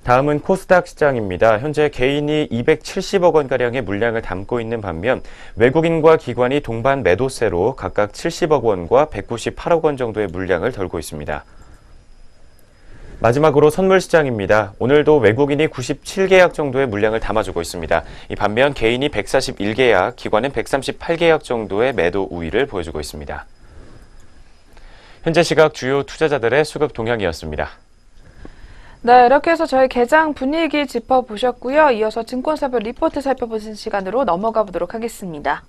C: 다음은 코스닥 시장입니다. 현재 개인이 270억 원가량의 물량을 담고 있는 반면 외국인과 기관이 동반 매도세로 각각 70억 원과 198억 원 정도의 물량을 덜고 있습니다. 마지막으로 선물 시장입니다. 오늘도 외국인이 97계약 정도의 물량을 담아주고 있습니다. 반면 개인이 141계약, 기관은 138계약 정도의 매도 우위를 보여주고 있습니다. 현재 시각 주요 투자자들의 수급 동향이었습니다.
A: 네, 이렇게 해서 저희 개장 분위기 짚어보셨고요. 이어서 증권사별 리포트 살펴보는 시간으로 넘어가 보도록 하겠습니다.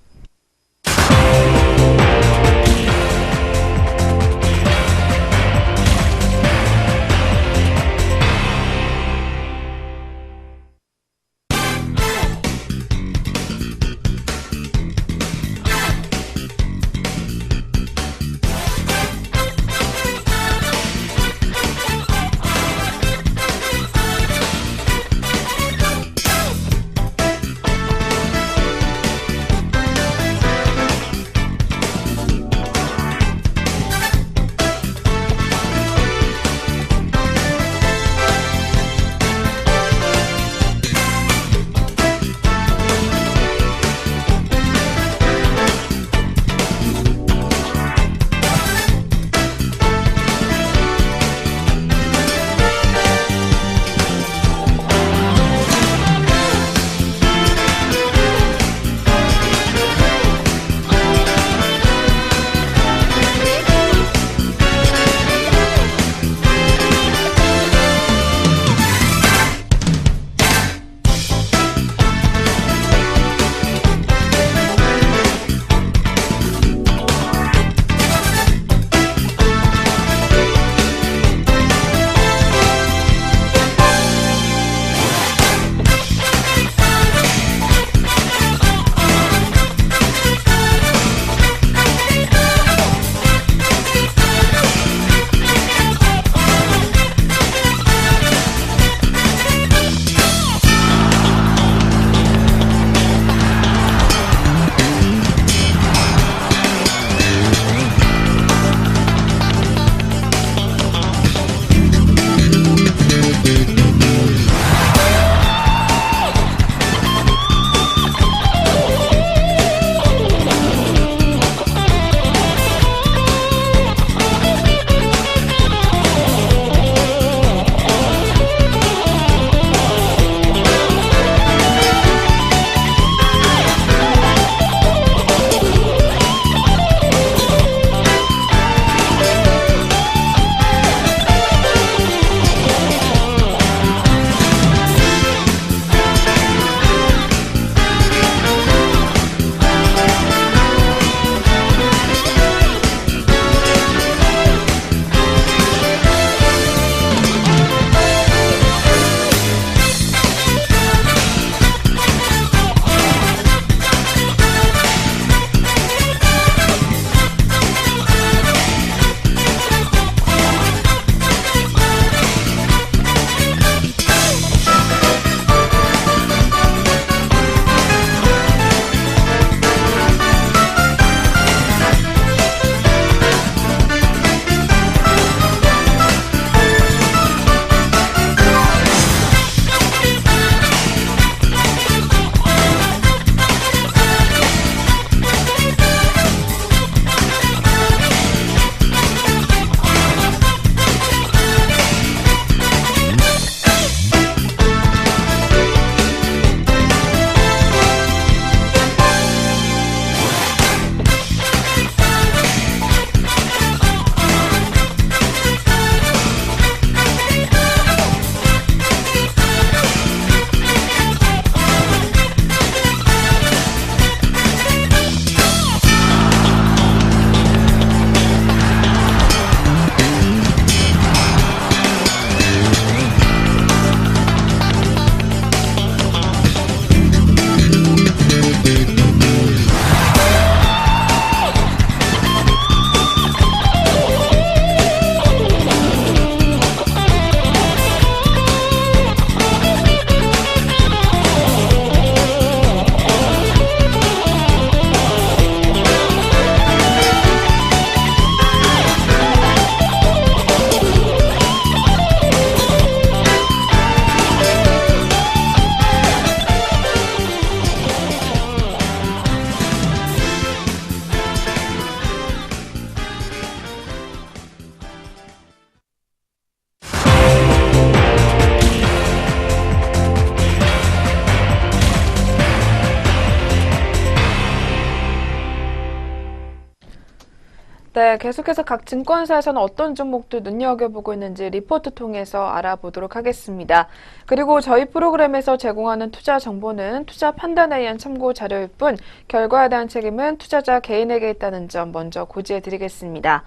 A: 네, 계속해서 각 증권사에서는 어떤 종목들 눈여겨보고 있는지 리포트 통해서 알아보도록 하겠습니다. 그리고 저희 프로그램에서 제공하는 투자 정보는 투자 판단에 의한 참고 자료일 뿐 결과에 대한 책임은 투자자 개인에게 있다는 점 먼저 고지해드리겠습니다.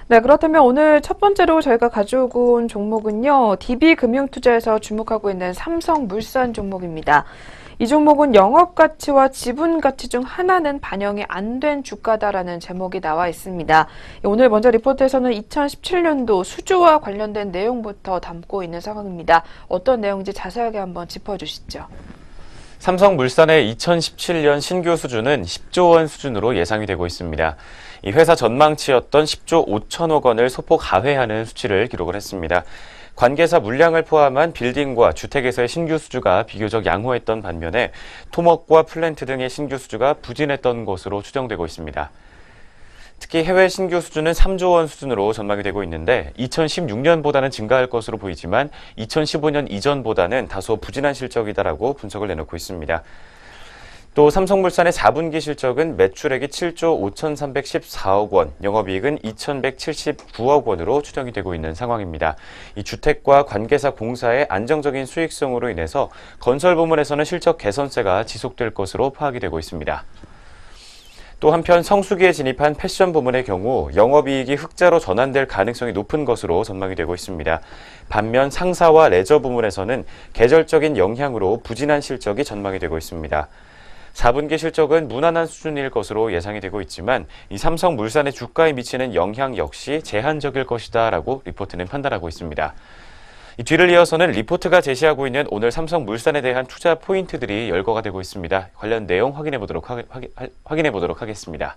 A: 네, 그렇다면 오늘 첫 번째로 저희가 가져오고 온 종목은요, DB금융투자에서 주목하고 있는 삼성물산 종목입니다. 이 종목은 영업가치와 지분가치 중 하나는 반영이 안 된 주가다라는 제목이 나와 있습니다. 오늘 먼저 리포트에서는 2017년도 수주와 관련된 내용부터 담고 있는 상황입니다. 어떤 내용인지 자세하게 한번 짚어주시죠.
C: 삼성물산의 2017년 신규 수주는 10조 원 수준으로 예상이 되고 있습니다. 이 회사 전망치였던 10조 5천억 원을 소폭 하회하는 수치를 기록을 했습니다. 관계사 물량을 포함한 빌딩과 주택에서의 신규 수주가 비교적 양호했던 반면에 토목과 플랜트 등의 신규 수주가 부진했던 것으로 추정되고 있습니다. 특히 해외 신규 수주는 3조 원 수준으로 전망이 되고 있는데 2016년보다는 증가할 것으로 보이지만 2015년 이전보다는 다소 부진한 실적이다라고 분석을 내놓고 있습니다. 또 삼성물산의 4분기 실적은 매출액이 7조 5,314억 원, 영업이익은 2,179억 원으로 추정이 되고 있는 상황입니다. 이 주택과 관계사 공사의 안정적인 수익성으로 인해서 건설 부문에서는 실적 개선세가 지속될 것으로 파악이 되고 있습니다. 또 한편 성수기에 진입한 패션 부문의 경우 영업이익이 흑자로 전환될 가능성이 높은 것으로 전망이 되고 있습니다. 반면 상사와 레저 부문에서는 계절적인 영향으로 부진한 실적이 전망이 되고 있습니다. 4분기 실적은 무난한 수준일 것으로 예상이 되고 있지만 이 삼성물산의 주가에 미치는 영향 역시 제한적일 것이다라고 리포트는 판단하고 있습니다. 이 뒤를 이어서는 리포트가 제시하고 있는 오늘 삼성물산에 대한 투자 포인트들이 열거가 되고 있습니다. 관련 내용 확인해 보도록 하겠습니다.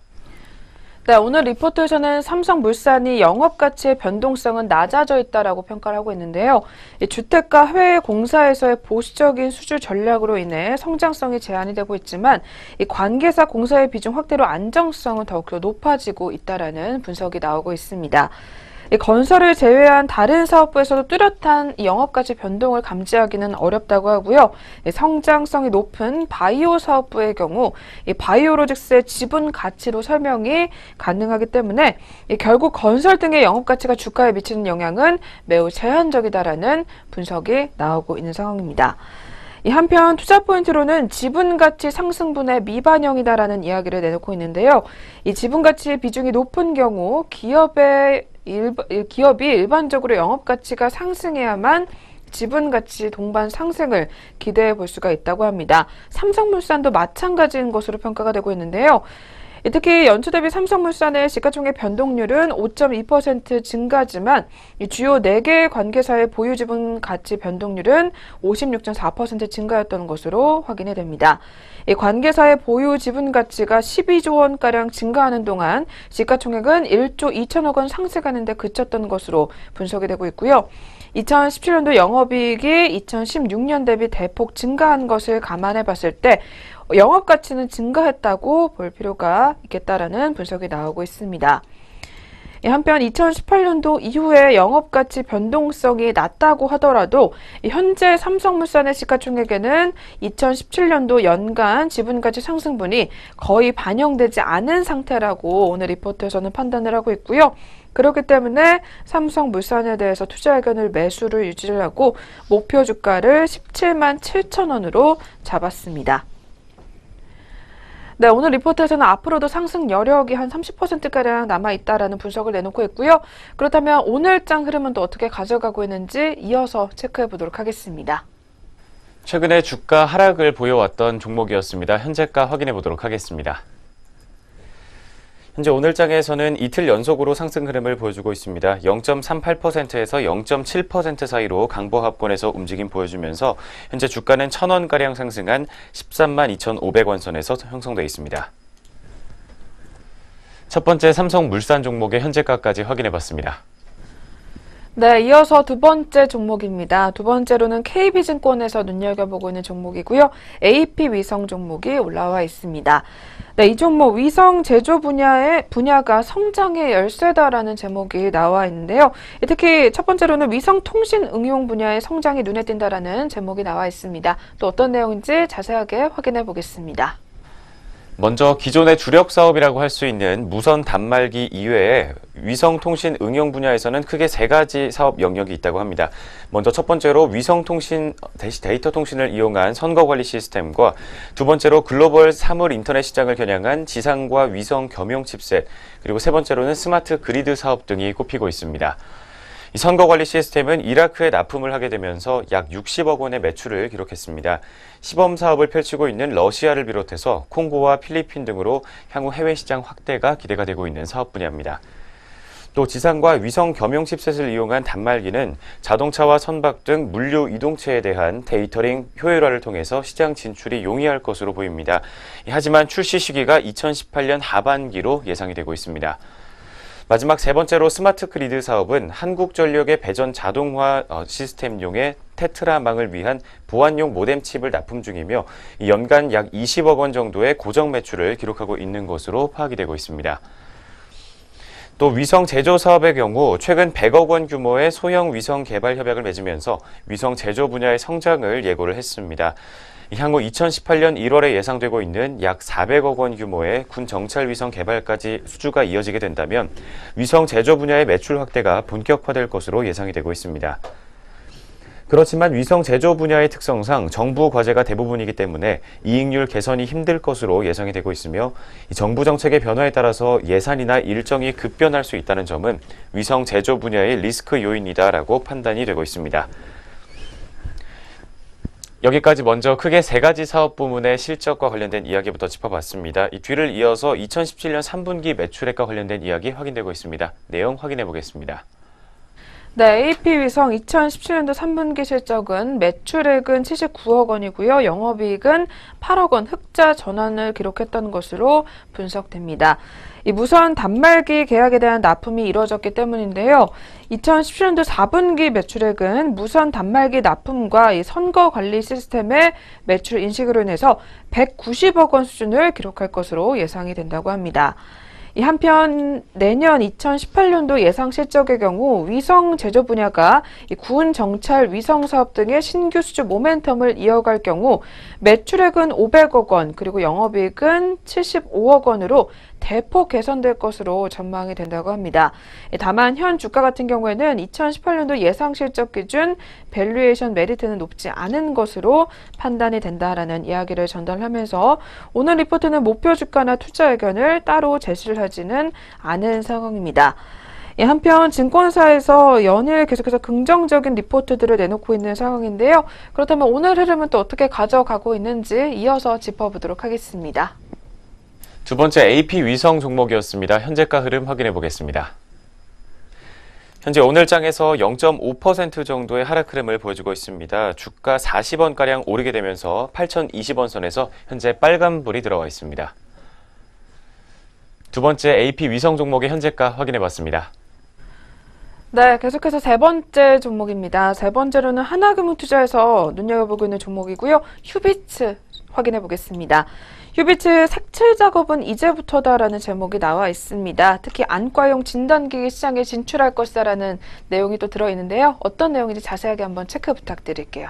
A: 네, 오늘 리포트에서는 삼성물산이 영업가치의 변동성은 낮아져 있다라고 평가를 하고 있는데요. 이 주택가 해외 공사에서의 보수적인 수주 전략으로 인해 성장성이 제한이 되고 있지만 이 관계사 공사의 비중 확대로 안정성은 더욱더 높아지고 있다라는 분석이 나오고 있습니다. 이 건설을 제외한 다른 사업부에서도 뚜렷한 이 영업가치 변동을 감지하기는 어렵다고 하고요. 이 성장성이 높은 바이오 사업부의 경우 이 바이오로직스의 지분 가치로 설명이 가능하기 때문에 이 결국 건설 등의 영업가치가 주가에 미치는 영향은 매우 제한적이다라는 분석이 나오고 있는 상황입니다. 이 한편 투자 포인트로는 지분가치 상승분의 미반영이다라는 이야기를 내놓고 있는데요. 이 지분가치의 비중이 높은 경우 기업이 일반적으로 영업가치가 상승해야만 지분가치 동반 상승을 기대해 볼 수가 있다고 합니다. 삼성물산도 마찬가지인 것으로 평가가 되고 있는데요. 특히 연초 대비 삼성물산의 시가총액 변동률은 5.2% 증가지만 주요 4개의 관계사의 보유 지분 가치 변동률은 56.4% 증가였던 것으로 확인이 됩니다. 이 관계사의 보유 지분 가치가 12조 원가량 증가하는 동안 시가총액은 1조 2천억 원 상승하는 데 그쳤던 것으로 분석이 되고 있고요. 2017년도 영업이익이 2016년 대비 대폭 증가한 것을 감안해 봤을 때 영업가치는 증가했다고 볼 필요가 있겠다라는 분석이 나오고 있습니다. 한편 2018년도 이후에 영업가치 변동성이 낮다고 하더라도 현재 삼성물산의 시가총액에는 2017년도 연간 지분가치 상승분이 거의 반영되지 않은 상태라고 오늘 리포트에서는 판단을 하고 있고요. 그렇기 때문에 삼성물산에 대해서 투자 의견을 매수를 유지를 하고 목표 주가를 17만 7천 원으로 잡았습니다. 네, 오늘 리포트에서는 앞으로도 상승 여력이 한 30%가량 남아있다라는 분석을 내놓고 있고요. 그렇다면 오늘장 흐름은 또 어떻게 가져가고 있는지 이어서 체크해 보도록 하겠습니다.
C: 최근에 주가 하락을 보여왔던 종목이었습니다. 현재가 확인해 보도록 하겠습니다. 현재 오늘장에서는 이틀 연속으로 상승 흐름을 보여주고 있습니다. 0.38%에서 0.7% 사이로 강보합권에서 움직임 보여주면서 현재 주가는 1,000원가량 상승한 13만 2,500원 선에서 형성되어 있습니다. 첫 번째 삼성물산 종목의 현재가까지 확인해 봤습니다.
A: 네, 이어서 두 번째 종목입니다. 두 번째로는 KB증권에서 눈여겨보고 있는 종목이고요. AP위성 종목이 올라와 있습니다. 네, 이 종목 위성 제조 분야가 성장의 열쇠다라는 제목이 나와 있는데요. 특히 첫 번째로는 위성 통신 응용 분야의 성장이 눈에 띈다라는 제목이 나와 있습니다. 또 어떤 내용인지 자세하게 확인해 보겠습니다.
C: 먼저 기존의 주력 사업이라고 할 수 있는 무선 단말기 이외에 위성통신 응용 분야에서는 크게 세 가지 사업 영역이 있다고 합니다. 먼저 첫 번째로 위성통신 데이터 통신을 이용한 선거관리 시스템과 두 번째로 글로벌 사물 인터넷 시장을 겨냥한 지상과 위성 겸용 칩셋, 그리고 세 번째로는 스마트 그리드 사업 등이 꼽히고 있습니다. 이 선거관리 시스템은 이라크에 납품을 하게 되면서 약 60억 원의 매출을 기록했습니다. 시범 사업을 펼치고 있는 러시아를 비롯해서 콩고와 필리핀 등으로 향후 해외 시장 확대가 기대가 되고 있는 사업 분야입니다. 또 지상과 위성 겸용 칩셋을 이용한 단말기는 자동차와 선박 등 물류 이동체에 대한 데이터링 효율화를 통해서 시장 진출이 용이할 것으로 보입니다. 하지만 출시 시기가 2018년 하반기로 예상이 되고 있습니다. 마지막 세 번째로 스마트 그리드 사업은 한국전력의 배전 자동화 시스템용의 테트라망을 위한 보안용 모뎀 칩을 납품 중이며 연간 약 20억 원 정도의 고정 매출을 기록하고 있는 것으로 파악이 되고 있습니다. 또 위성 제조 사업의 경우 최근 100억 원 규모의 소형 위성 개발 협약을 맺으면서 위성 제조 분야의 성장을 예고를 했습니다. 향후 2018년 1월에 예상되고 있는 약 400억 원 규모의 군 정찰 위성 개발까지 수주가 이어지게 된다면 위성 제조 분야의 매출 확대가 본격화될 것으로 예상이 되고 있습니다. 그렇지만 위성 제조 분야의 특성상 정부 과제가 대부분이기 때문에 이익률 개선이 힘들 것으로 예상이 되고 있으며 정부 정책의 변화에 따라서 예산이나 일정이 급변할 수 있다는 점은 위성 제조 분야의 리스크 요인이다라고 판단이 되고 있습니다. 여기까지 먼저 크게 세 가지 사업 부문의 실적과 관련된 이야기부터 짚어봤습니다. 이 뒤를 이어서 2017년 3분기 매출액과 관련된 이야기 확인되고 있습니다. 내용 확인해 보겠습니다.
A: 네, AP위성 2017년도 3분기 실적은 매출액은 79억 원이고요. 영업이익은 8억 원 흑자 전환을 기록했던 것으로 분석됩니다. 이 무선 단말기 계약에 대한 납품이 이루어졌기 때문인데요. 2017년도 4분기 매출액은 무선 단말기 납품과 이 선거 관리 시스템의 매출 인식으로 인해서 190억 원 수준을 기록할 것으로 예상이 된다고 합니다. 한편 내년 2018년도 예상 실적의 경우 위성 제조 분야가 군 정찰 위성 사업 등의 신규 수주 모멘텀을 이어갈 경우 매출액은 500억 원 그리고 영업이익은 75억 원으로 대폭 개선될 것으로 전망이 된다고 합니다. 다만 현 주가 같은 경우에는 2018년도 예상 실적 기준 밸류에이션 메리트는 높지 않은 것으로 판단이 된다라는 이야기를 전달하면서 오늘 리포트는 목표 주가나 투자 의견을 따로 제시를 하지는 않은 상황입니다. 한편 증권사에서 연일 계속해서 긍정적인 리포트들을 내놓고 있는 상황인데요. 그렇다면 오늘 흐름은 또 어떻게 가져가고 있는지 이어서 짚어보도록 하겠습니다.
C: 두 번째 AP 위성 종목이었습니다. 현재가 흐름 확인해 보겠습니다. 현재 오늘장에서 0.5% 정도의 하락 흐름을 보여주고 있습니다. 주가 40원가량 오르게 되면서 8,020원 선에서 현재 빨간불이 들어와 있습니다. 두 번째 AP 위성 종목의 현재가 확인해 봤습니다.
A: 네, 계속해서 세 번째 종목입니다. 세 번째로는 하나금융투자에서 눈여겨보고 있는 종목이고요. 휴비츠 확인해 보겠습니다. 휴비츠 색칠 작업은 이제부터다라는 제목이 나와 있습니다. 특히 안과용 진단기기 시장에 진출할 것이다라는 내용이 또 들어있는데요. 어떤 내용인지 자세하게 한번 체크 부탁드릴게요.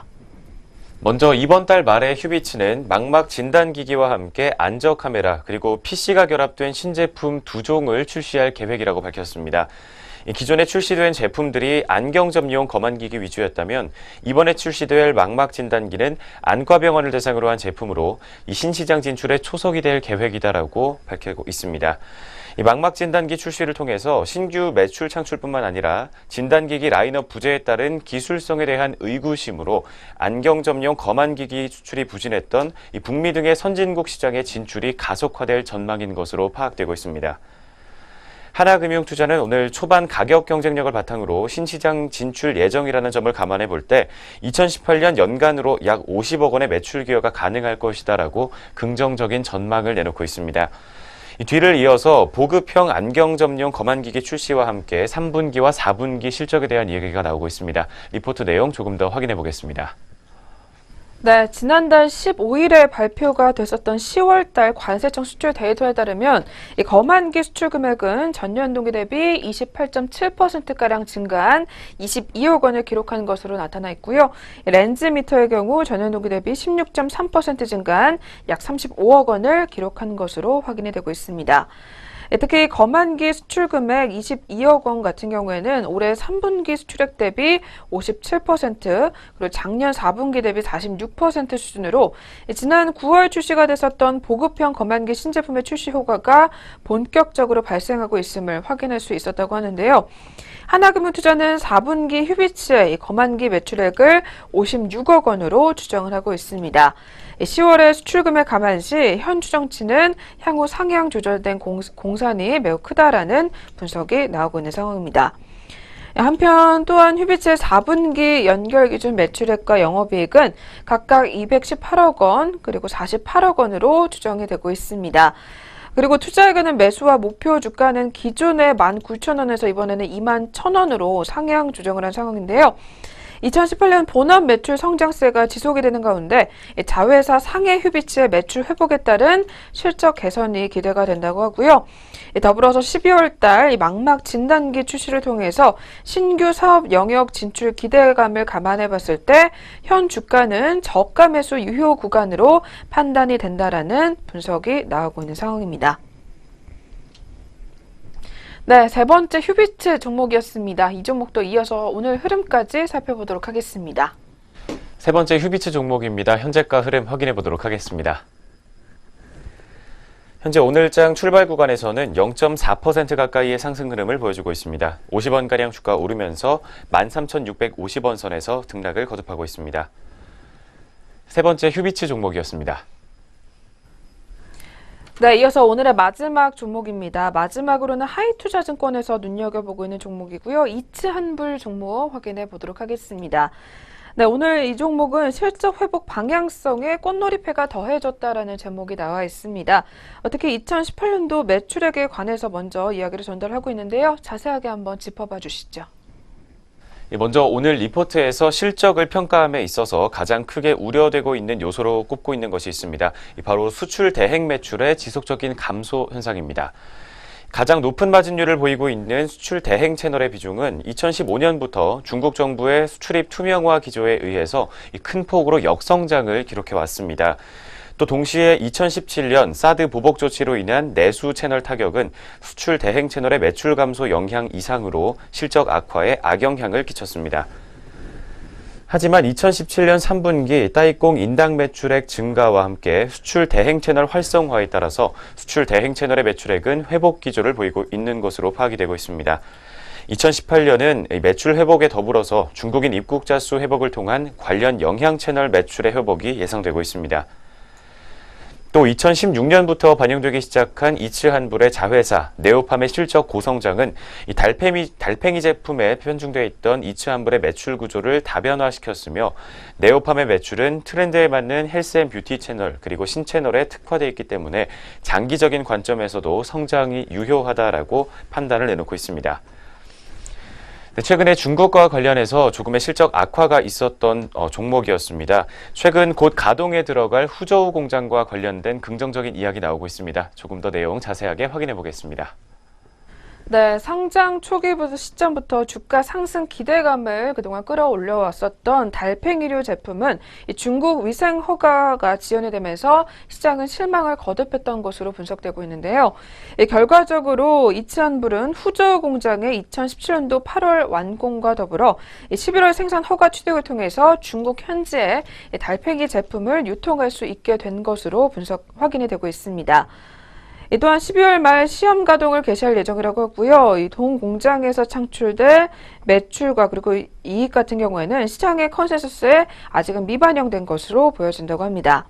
C: 먼저 이번 달 말에 휴비츠는 망막 진단기기와 함께 안저카메라 그리고 PC가 결합된 신제품 2종을 출시할 계획이라고 밝혔습니다. 기존에 출시된 제품들이 안경점용 검안기기 위주였다면 이번에 출시될 망막 진단기는 안과병원을 대상으로 한 제품으로 이 신시장 진출의 초석이 될 계획이다라고 밝히고 있습니다. 이 망막 진단기 출시를 통해서 신규 매출 창출뿐만 아니라 진단기기 라인업 부재에 따른 기술성에 대한 의구심으로 안경점용 검안기기 수출이 부진했던 이 북미 등의 선진국 시장의 진출이 가속화될 전망인 것으로 파악되고 있습니다. 하나금융투자는 오늘 초반 가격 경쟁력을 바탕으로 신시장 진출 예정이라는 점을 감안해 볼 때 2018년 연간으로 약 50억 원의 매출 기여가 가능할 것이다라고 긍정적인 전망을 내놓고 있습니다. 이 뒤를 이어서 보급형 안경 점용 검안기기 출시와 함께 3분기와 4분기 실적에 대한 얘기가 나오고 있습니다. 리포트 내용 조금 더 확인해 보겠습니다.
A: 네, 지난달 15일에 발표가 됐었던 10월달 관세청 수출 데이터에 따르면 이 검안기 수출 금액은 전년 동기 대비 28.7%가량 증가한 22억 원을 기록한 것으로 나타나 있고요. 렌즈미터의 경우 전년 동기 대비 16.3% 증가한 약 35억 원을 기록한 것으로 확인이 되고 있습니다. 특히 검안기 수출 금액 22억 원 같은 경우에는 올해 3분기 수출액 대비 57%, 그리고 작년 4분기 대비 46% 수준으로 지난 9월 출시가 됐었던 보급형 검안기 신제품의 출시 효과가 본격적으로 발생하고 있음을 확인할 수 있었다고 하는데요. 하나금융투자는 4분기 휴비치의 검안기 매출액을 56억 원으로 추정을 하고 있습니다. 10월의 수출금액 감안 시 현 추정치는 향후 상향 조절된 공산이 매우 크다라는 분석이 나오고 있는 상황입니다. 한편 또한 휴비치의 4분기 연결 기준 매출액과 영업이익은 각각 218억 원 그리고 48억 원으로 추정이 되고 있습니다. 그리고 투자액은 매수와 목표 주가는 기존의 19,000원에서 이번에는 21,000원으로 상향 조정을 한 상황인데요. 2018년 본업 매출 성장세가 지속이 되는 가운데 자회사 상해 휴비치의 매출 회복에 따른 실적 개선이 기대가 된다고 하고요. 더불어서 12월 달 망막 진단기 출시를 통해서 신규 사업 영역 진출 기대감을 감안해 봤을 때 현 주가는 저가 매수 유효 구간으로 판단이 된다라는 분석이 나오고 있는 상황입니다. 네, 세 번째 휴비츠 종목이었습니다. 이 종목도 이어서 오늘 흐름까지 살펴보도록 하겠습니다.
C: 세 번째 휴비츠 종목입니다. 현재가 흐름 확인해 보도록 하겠습니다. 현재 오늘장 출발 구간에서는 0.4% 가까이의 상승 흐름을 보여주고 있습니다. 50원가량 주가 오르면서 13,650원 선에서 등락을 거듭하고 있습니다. 세 번째 휴비츠 종목이었습니다.
A: 네, 이어서 오늘의 마지막 종목입니다. 마지막으로는 하이투자증권에서 눈여겨보고 있는 종목이고요. 이츠한불 종목 확인해 보도록 하겠습니다. 네, 오늘 이 종목은 실적 회복 방향성에 꽃놀이패가 더해졌다라는 제목이 나와 있습니다. 특히 2018년도 매출액에 관해서 먼저 이야기를 전달하고 있는데요. 자세하게 한번 짚어봐 주시죠.
C: 먼저 오늘 리포트에서 실적을 평가함에 있어서 가장 크게 우려되고 있는 요소로 꼽고 있는 것이 있습니다. 바로 수출 대행 매출의 지속적인 감소 현상입니다. 가장 높은 마진율을 보이고 있는 수출 대행 채널의 비중은 2015년부터 중국 정부의 수출입 투명화 기조에 의해서 큰 폭으로 역성장을 기록해 왔습니다. 또 동시에 2017년 사드 보복 조치로 인한 내수 채널 타격은 수출 대행 채널의 매출 감소 영향 이상으로 실적 악화에 악영향을 끼쳤습니다. 하지만 2017년 3분기 따이공 인당 매출액 증가와 함께 수출 대행 채널 활성화에 따라서 수출 대행 채널의 매출액은 회복 기조를 보이고 있는 것으로 파악이 되고 있습니다. 2018년은 매출 회복에 더불어서 중국인 입국자 수 회복을 통한 관련 영향 채널 매출의 회복이 예상되고 있습니다. 또 2016년부터 반영되기 시작한 이츠한불의 자회사 네오팜의 실적 고성장은 이 달팽이 제품에 편중되어 있던 이츠한불의 매출 구조를 다변화시켰으며 네오팜의 매출은 트렌드에 맞는 헬스앤뷰티 채널 그리고 신채널에 특화되어 있기 때문에 장기적인 관점에서도 성장이 유효하다라고 판단을 내놓고 있습니다. 최근에 중국과 관련해서 조금의 실적 악화가 있었던 종목이었습니다. 최근 곧 가동에 들어갈 후저우 공장과 관련된 긍정적인 이야기 나오고 있습니다. 조금 더 내용 자세하게 확인해 보겠습니다.
A: 네, 상장 초기부터 시점부터 주가 상승 기대감을 그동안 끌어올려 왔었던 달팽이류 제품은 이 중국 위생 허가가 지연이 되면서 시장은 실망을 거듭했던 것으로 분석되고 있는데요. 결과적으로 이츠한불은 후저우 공장의 2017년도 8월 완공과 더불어 11월 생산 허가 취득을 통해서 중국 현지에 달팽이 제품을 유통할 수 있게 된 것으로 확인이 되고 있습니다. 또한 12월 말 시험 가동을 개시할 예정이라고 하고요. 이 동 공장에서 창출될 매출과 그리고 이익 같은 경우에는 시장의 컨센서스에 아직은 미반영된 것으로 보여진다고 합니다.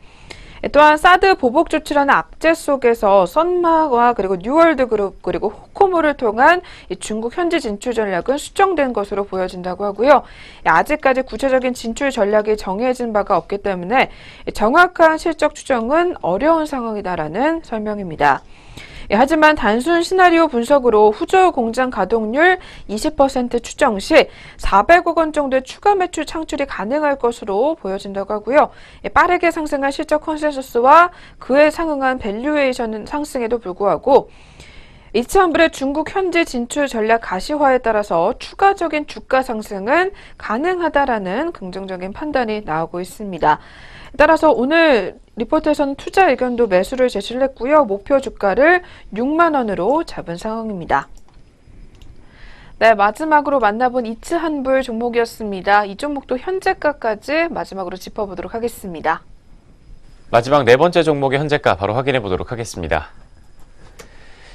A: 또한 사드 보복 조치라는 악재 속에서 썬마와 그리고 뉴월드 그룹 그리고 호코모를 통한 중국 현지 진출 전략은 수정된 것으로 보여진다고 하고요. 아직까지 구체적인 진출 전략이 정해진 바가 없기 때문에 정확한 실적 추정은 어려운 상황이다라는 설명입니다. 하지만 단순 시나리오 분석으로 후조 공장 가동률 20% 추정 시 400억 원 정도의 추가 매출 창출이 가능할 것으로 보여진다고 하고요. 빠르게 상승한 실적 컨센서스와 그에 상응한 밸류에이션 상승에도 불구하고 이츠환불의 중국 현지 진출 전략 가시화에 따라서 추가적인 주가 상승은 가능하다라는 긍정적인 판단이 나오고 있습니다. 따라서 오늘 리포트에서는 투자 의견도 매수를 제시를 했고요. 목표 주가를 6만 원으로 잡은 상황입니다. 네, 마지막으로 만나본 이츠환불 종목이었습니다. 이 종목도 현재가까지 마지막으로 짚어보도록 하겠습니다.
C: 마지막 네 번째 종목의 현재가 바로 확인해 보도록 하겠습니다.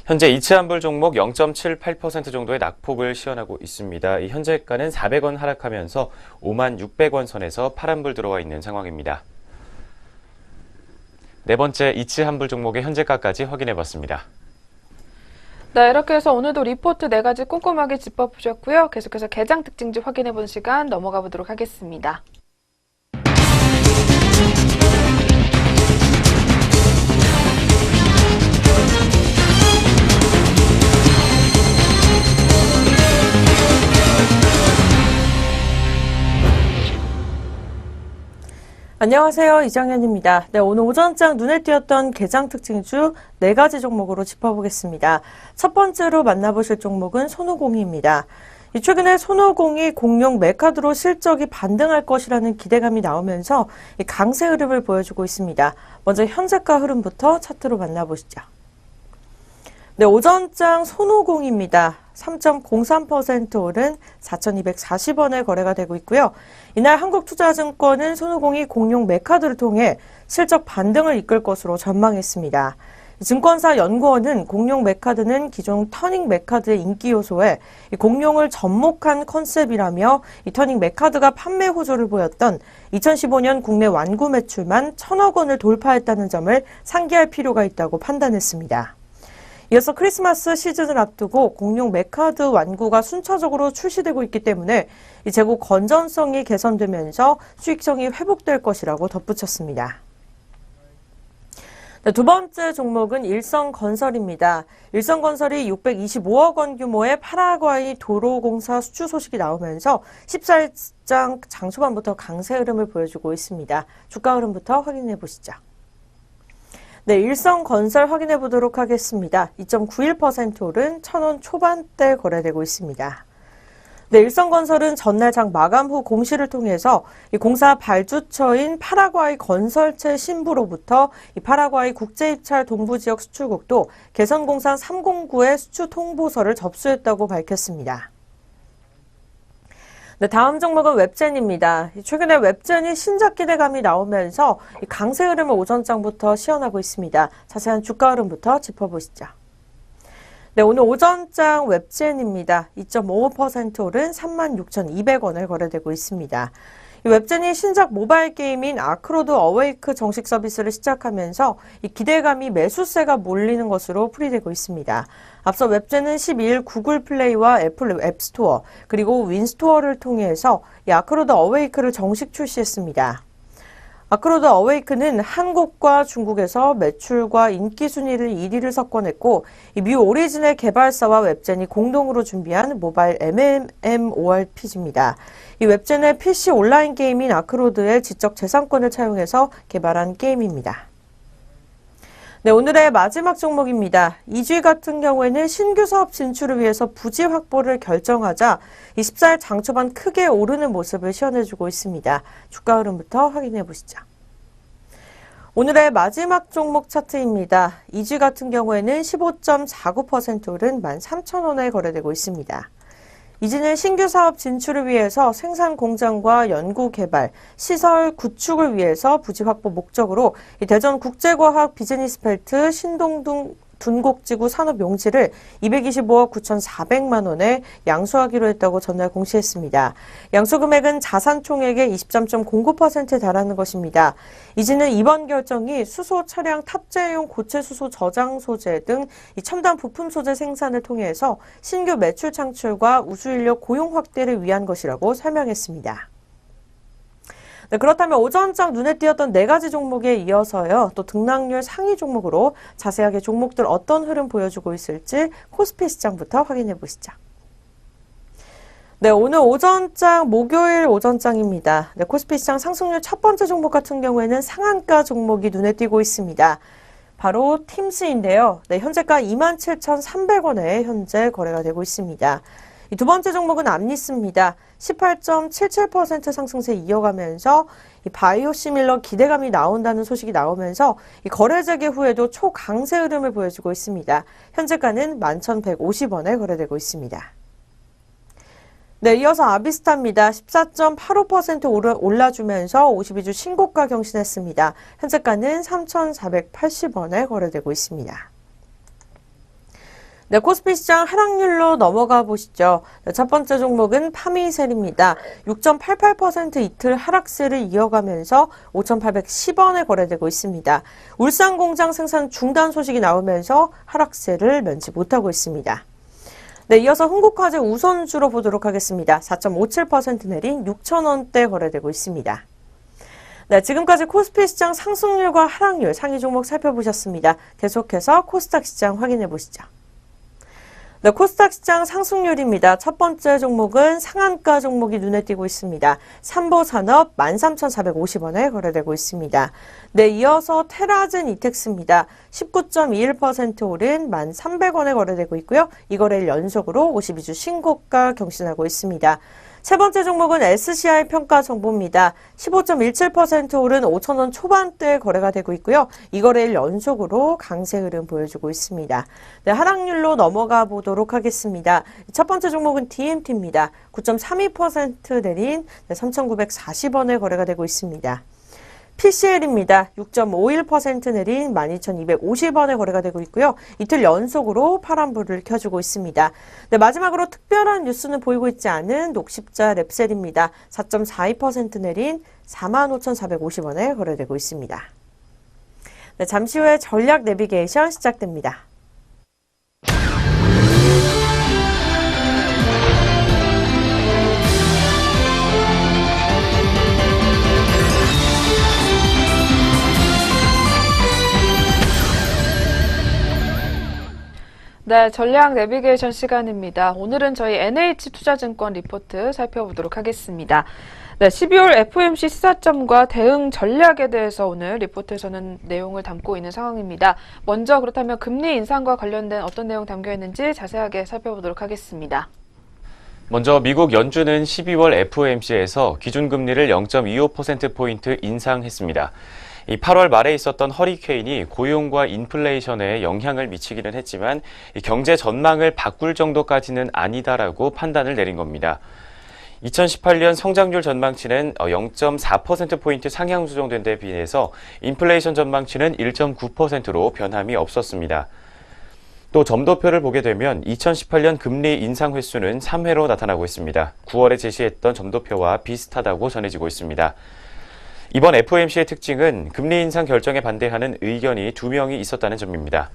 C: 현재 이츠환불 종목 0.78% 정도의 낙폭을 시현하고 있습니다. 이 현재가는 400원 하락하면서 5만 600원 선에서 파란불 들어와 있는 상황입니다. 네 번째 이츠환불 종목의 현재가까지 확인해 봤습니다.
A: 네, 이렇게 해서 오늘도 리포트 4가지 꼼꼼하게 짚어보셨고요. 계속해서 개장 특징주 확인해 보는 시간 넘어가 보도록 하겠습니다.
B: 안녕하세요. 이정현입니다. 네, 오늘 오전장 눈에 띄었던 개장 특징주 4가지 종목으로 짚어보겠습니다. 첫 번째로 만나보실 종목은 손오공입니다. 최근에 손오공이 공룡 메카드로 실적이 반등할 것이라는 기대감이 나오면서 강세 흐름을 보여주고 있습니다. 먼저 현재가 흐름부터 차트로 만나보시죠. 네, 오전장 손오공입니다. 3.03% 오른 4,240원에 거래가 되고 있고요. 이날 한국투자증권은 손오공이 공룡 메카드를 통해 실적 반등을 이끌 것으로 전망했습니다. 증권사 연구원은 공룡 메카드는 기존 터닝 메카드의 인기 요소에 공룡을 접목한 컨셉이라며 이 터닝 메카드가 판매 호조를 보였던 2015년 국내 완구 매출만 1,000억 원을 돌파했다는 점을 상기할 필요가 있다고 판단했습니다. 이어서 크리스마스 시즌을 앞두고 공룡 메카드 완구가 순차적으로 출시되고 있기 때문에 이 재고 건전성이 개선되면서 수익성이 회복될 것이라고 덧붙였습니다. 네, 두 번째 종목은 일성건설입니다. 일성건설이 625억 원 규모의 파라과이 도로공사 수주 소식이 나오면서 14일장 장초반부터 강세 흐름을 보여주고 있습니다. 주가 흐름부터 확인해 보시죠. 네, 일성건설 확인해 보도록 하겠습니다. 2.91% 오른 1,000원 초반대 거래되고 있습니다. 네, 일성건설은 전날 장 마감 후 공시를 통해서 이 공사 발주처인 파라과이 건설체 신부로부터 이 파라과이 국제입찰 동부지역 수출국도 개선공사 309의 수출 통보서를 접수했다고 밝혔습니다. 네, 다음 종목은 웹젠입니다. 최근에 웹젠이 신작 기대감이 나오면서 강세 흐름을 오전장부터 시현하고 있습니다. 자세한 주가 흐름부터 짚어보시죠. 네, 오늘 오전장 웹젠입니다. 2.55% 오른 36,200원을 거래되고 있습니다. 이 웹젠이 신작 모바일 게임인 아크로드 어웨이크 정식 서비스를 시작하면서 이 기대감이 매수세가 몰리는 것으로 풀이되고 있습니다. 앞서 웹젠은 12일 구글 플레이와 애플 앱스토어 그리고 윈스토어를 통해서 이 아크로드 어웨이크를 정식 출시했습니다. 아크로드 어웨이크는 한국과 중국에서 매출과 인기 순위를 1위를 석권했고 이 뮤 오리진의 개발사와 웹젠이 공동으로 준비한 모바일 MMORPG입니다. 이 웹젠의 PC 온라인 게임인 아크로드의 지적 재산권을 차용해서 개발한 게임입니다. 네, 오늘의 마지막 종목입니다. 이주희 같은 경우에는 신규 사업 진출을 위해서 부지 확보를 결정하자 24일 장초반 크게 오르는 모습을 시현해주고 있습니다. 주가 흐름부터 확인해 보시죠. 오늘의 마지막 종목 차트입니다. 이주희 같은 경우에는 15.49% 오른 13,000원에 거래되고 있습니다. 이지는 신규 사업 진출을 위해서 생산 공장과 연구 개발, 시설 구축을 위해서 부지 확보 목적으로 대전 국제과학 비즈니스펠트 신동동 둔곡지구 산업 용지를 225억 9,400만 원에 양수하기로 했다고 전날 공시했습니다. 양수 금액은 자산 총액의 23.09%에 달하는 것입니다. 이지는 이번 결정이 수소 차량 탑재용 고체 수소 저장 소재 등 첨단 부품 소재 생산을 통해서 신규 매출 창출과 우수 인력 고용 확대를 위한 것이라고 설명했습니다. 네, 그렇다면 오전장 눈에 띄었던 4가지 종목에 이어서요. 또 등락률 상위 종목으로 자세하게 종목들 어떤 흐름 보여주고 있을지 코스피 시장부터 확인해 보시죠. 네, 오늘 오전장, 목요일 오전장입니다. 네, 코스피 시장 상승률 첫 번째 종목 같은 경우에는 상한가 종목이 눈에 띄고 있습니다. 바로 팀스인데요. 네, 현재가 27,300원에 현재 거래가 되고 있습니다. 이 두 번째 종목은 암리스입니다. 18.77% 상승세 이어가면서 이 바이오시밀러 기대감이 나온다는 소식이 나오면서 이 거래 재개 후에도 초강세 흐름을 보여주고 있습니다. 현재가는 11,150원에 거래되고 있습니다. 네, 이어서 아비스타입니다. 14.85% 올라주면서 52주 신고가 경신했습니다. 현재가는 3,480원에 거래되고 있습니다. 네, 코스피 시장 하락률로 넘어가 보시죠. 네, 첫 번째 종목은 파미셀입니다. 6.88% 이틀 하락세를 이어가면서 5,810원에 거래되고 있습니다. 울산 공장 생산 중단 소식이 나오면서 하락세를 면치 못하고 있습니다. 네, 이어서 흥국화재 우선주로 보도록 하겠습니다. 4.57% 내린 6,000원대 거래되고 있습니다. 네, 지금까지 코스피 시장 상승률과 하락률 상위 종목 살펴보셨습니다. 계속해서 코스닥 시장 확인해 보시죠. 네, 코스닥 시장 상승률입니다. 첫 번째 종목은 상한가 종목이 눈에 띄고 있습니다. 삼보산업 13,450원에 거래되고 있습니다. 네, 이어서 테라젠 이텍스입니다. 19.21% 오른 1,300원에 거래되고 있고요. 이 거래일 연속으로 52주 신고가 경신하고 있습니다. 세 번째 종목은 SCI 평가정보입니다. 15.17% 오른 5,000원 초반대에 거래가 되고 있고요. 이 거래일 연속으로 강세 흐름 보여주고 있습니다. 네, 하락률로 넘어가 보도록 하겠습니다. 첫 번째 종목은 DMT입니다. 9.32% 내린 3,940원에 거래가 되고 있습니다. PCL입니다. 6.51% 내린 12,250원에 거래가 되고 있고요. 이틀 연속으로 파란불을 켜주고 있습니다. 네, 마지막으로 특별한 뉴스는 보이고 있지 않은 녹십자 랩셀입니다. 4.42% 내린 45,450원에 거래되고 있습니다. 네, 잠시 후에 전략 내비게이션 시작됩니다.
A: 네, 전략 내비게이션 시간입니다. 오늘은 저희 NH투자증권 리포트 살펴보도록 하겠습니다. 네, 12월 FOMC 시사점과 대응 전략에 대해서 오늘 리포트에서는 내용을 담고 있는 상황입니다. 먼저 그렇다면 금리 인상과 관련된 어떤 내용 담겨 있는지 자세하게 살펴보도록 하겠습니다.
C: 먼저 미국 연준은 12월 FOMC에서 기준금리를 0.25%포인트 인상했습니다. 이 8월 말에 있었던 허리케인이 고용과 인플레이션에 영향을 미치기는 했지만 경제 전망을 바꿀 정도까지는 아니다라고 판단을 내린 겁니다. 2018년 성장률 전망치는 0.4%포인트 상향 수정된 데 비해서 인플레이션 전망치는 1.9%로 변함이 없었습니다. 또 점도표를 보게 되면 2018년 금리 인상 횟수는 3회로 나타나고 있습니다. 9월에 제시했던 점도표와 비슷하다고 전해지고 있습니다. 이번 FOMC의 특징은 금리 인상 결정에 반대하는 의견이 2명이 있었다는 점입니다.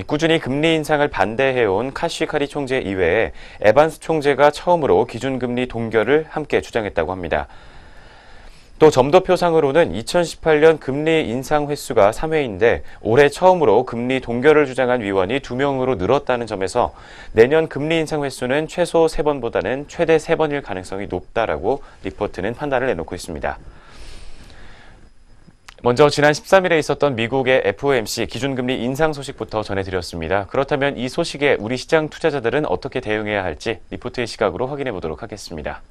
C: 꾸준히 금리 인상을 반대해온 카시카리 총재 이외에 에반스 총재가 처음으로 기준금리 동결을 함께 주장했다고 합니다. 또 점도표상으로는 2018년 금리 인상 횟수가 3회인데 올해 처음으로 금리 동결을 주장한 위원이 2명으로 늘었다는 점에서 내년 금리 인상 횟수는 최소 3번보다는 최대 3번일 가능성이 높다라고 리포트는 판단을 내놓고 있습니다. 먼저 지난 13일에 있었던 미국의 FOMC 기준금리 인상 소식부터 전해드렸습니다. 그렇다면 이 소식에 우리 시장 투자자들은 어떻게 대응해야 할지 리포트의 시각으로 확인해 보도록 하겠습니다.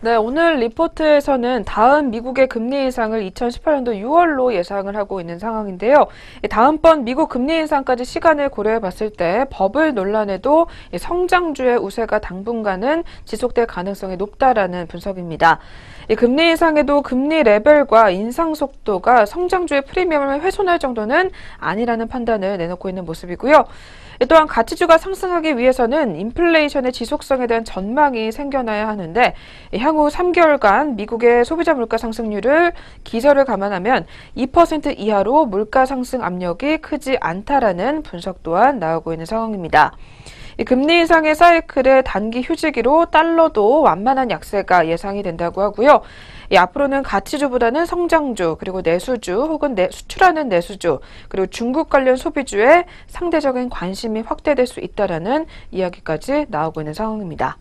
A: 네, 오늘 리포트에서는 다음 미국의 금리 인상을 2018년도 6월로 예상을 하고 있는 상황인데요. 다음번 미국 금리 인상까지 시간을 고려해 봤을 때 버블 논란에도 성장주의 우세가 당분간은 지속될 가능성이 높다라는 분석입니다. 이 금리 인상에도 금리 레벨과 인상 속도가 성장주의 프리미엄을 훼손할 정도는 아니라는 판단을 내놓고 있는 모습이고요. 또한 가치주가 상승하기 위해서는 인플레이션의 지속성에 대한 전망이 생겨나야 하는데 향후 3개월간 미국의 소비자 물가 상승률을 기저를 감안하면 2% 이하로 물가 상승 압력이 크지 않다라는 분석 또한 나오고 있는 상황입니다. 이 금리 인상의 사이클을 단기 휴지기로 달러도 완만한 약세가 예상이 된다고 하고요. 앞으로는 가치주보다는 성장주, 그리고 내수주 혹은 수출하는 내수주, 그리고 중국 관련 소비주에 상대적인 관심이 확대될 수 있다라는 이야기까지 나오고 있는 상황입니다.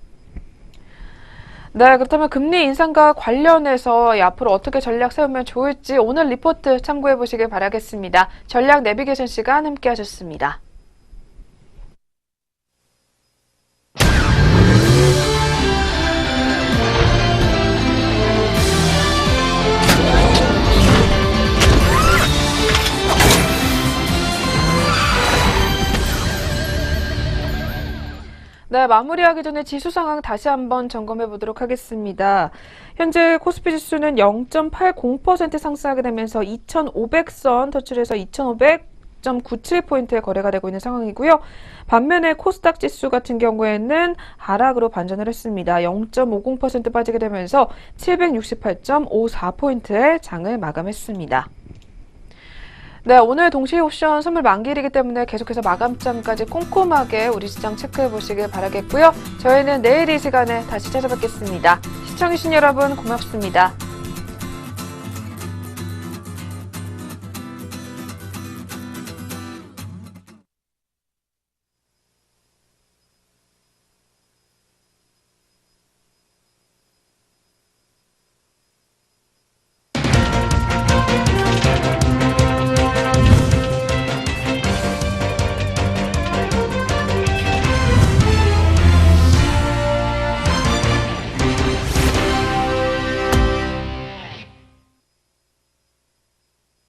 A: 네, 그렇다면 금리 인상과 관련해서 앞으로 어떻게 전략 세우면 좋을지 오늘 리포트 참고해 보시길 바라겠습니다. 전략 내비게이션 시간 함께 하셨습니다. 네, 마무리하기 전에 지수 상황 다시 한번 점검해 보도록 하겠습니다. 현재 코스피 지수는 0.80% 상승하게 되면서 2,500선 터치해서 2,500.97포인트의 거래가 되고 있는 상황이고요. 반면에 코스닥 지수 같은 경우에는 하락으로 반전을 했습니다. 0.50% 빠지게 되면서 768.54포인트의 장을 마감했습니다. 네, 오늘 동시 옵션 선물 만기일이기 때문에 계속해서 마감장까지 꼼꼼하게 우리 시장 체크해 보시길 바라겠고요. 저희는 내일 이 시간에 다시 찾아뵙겠습니다. 시청해주신 여러분 고맙습니다.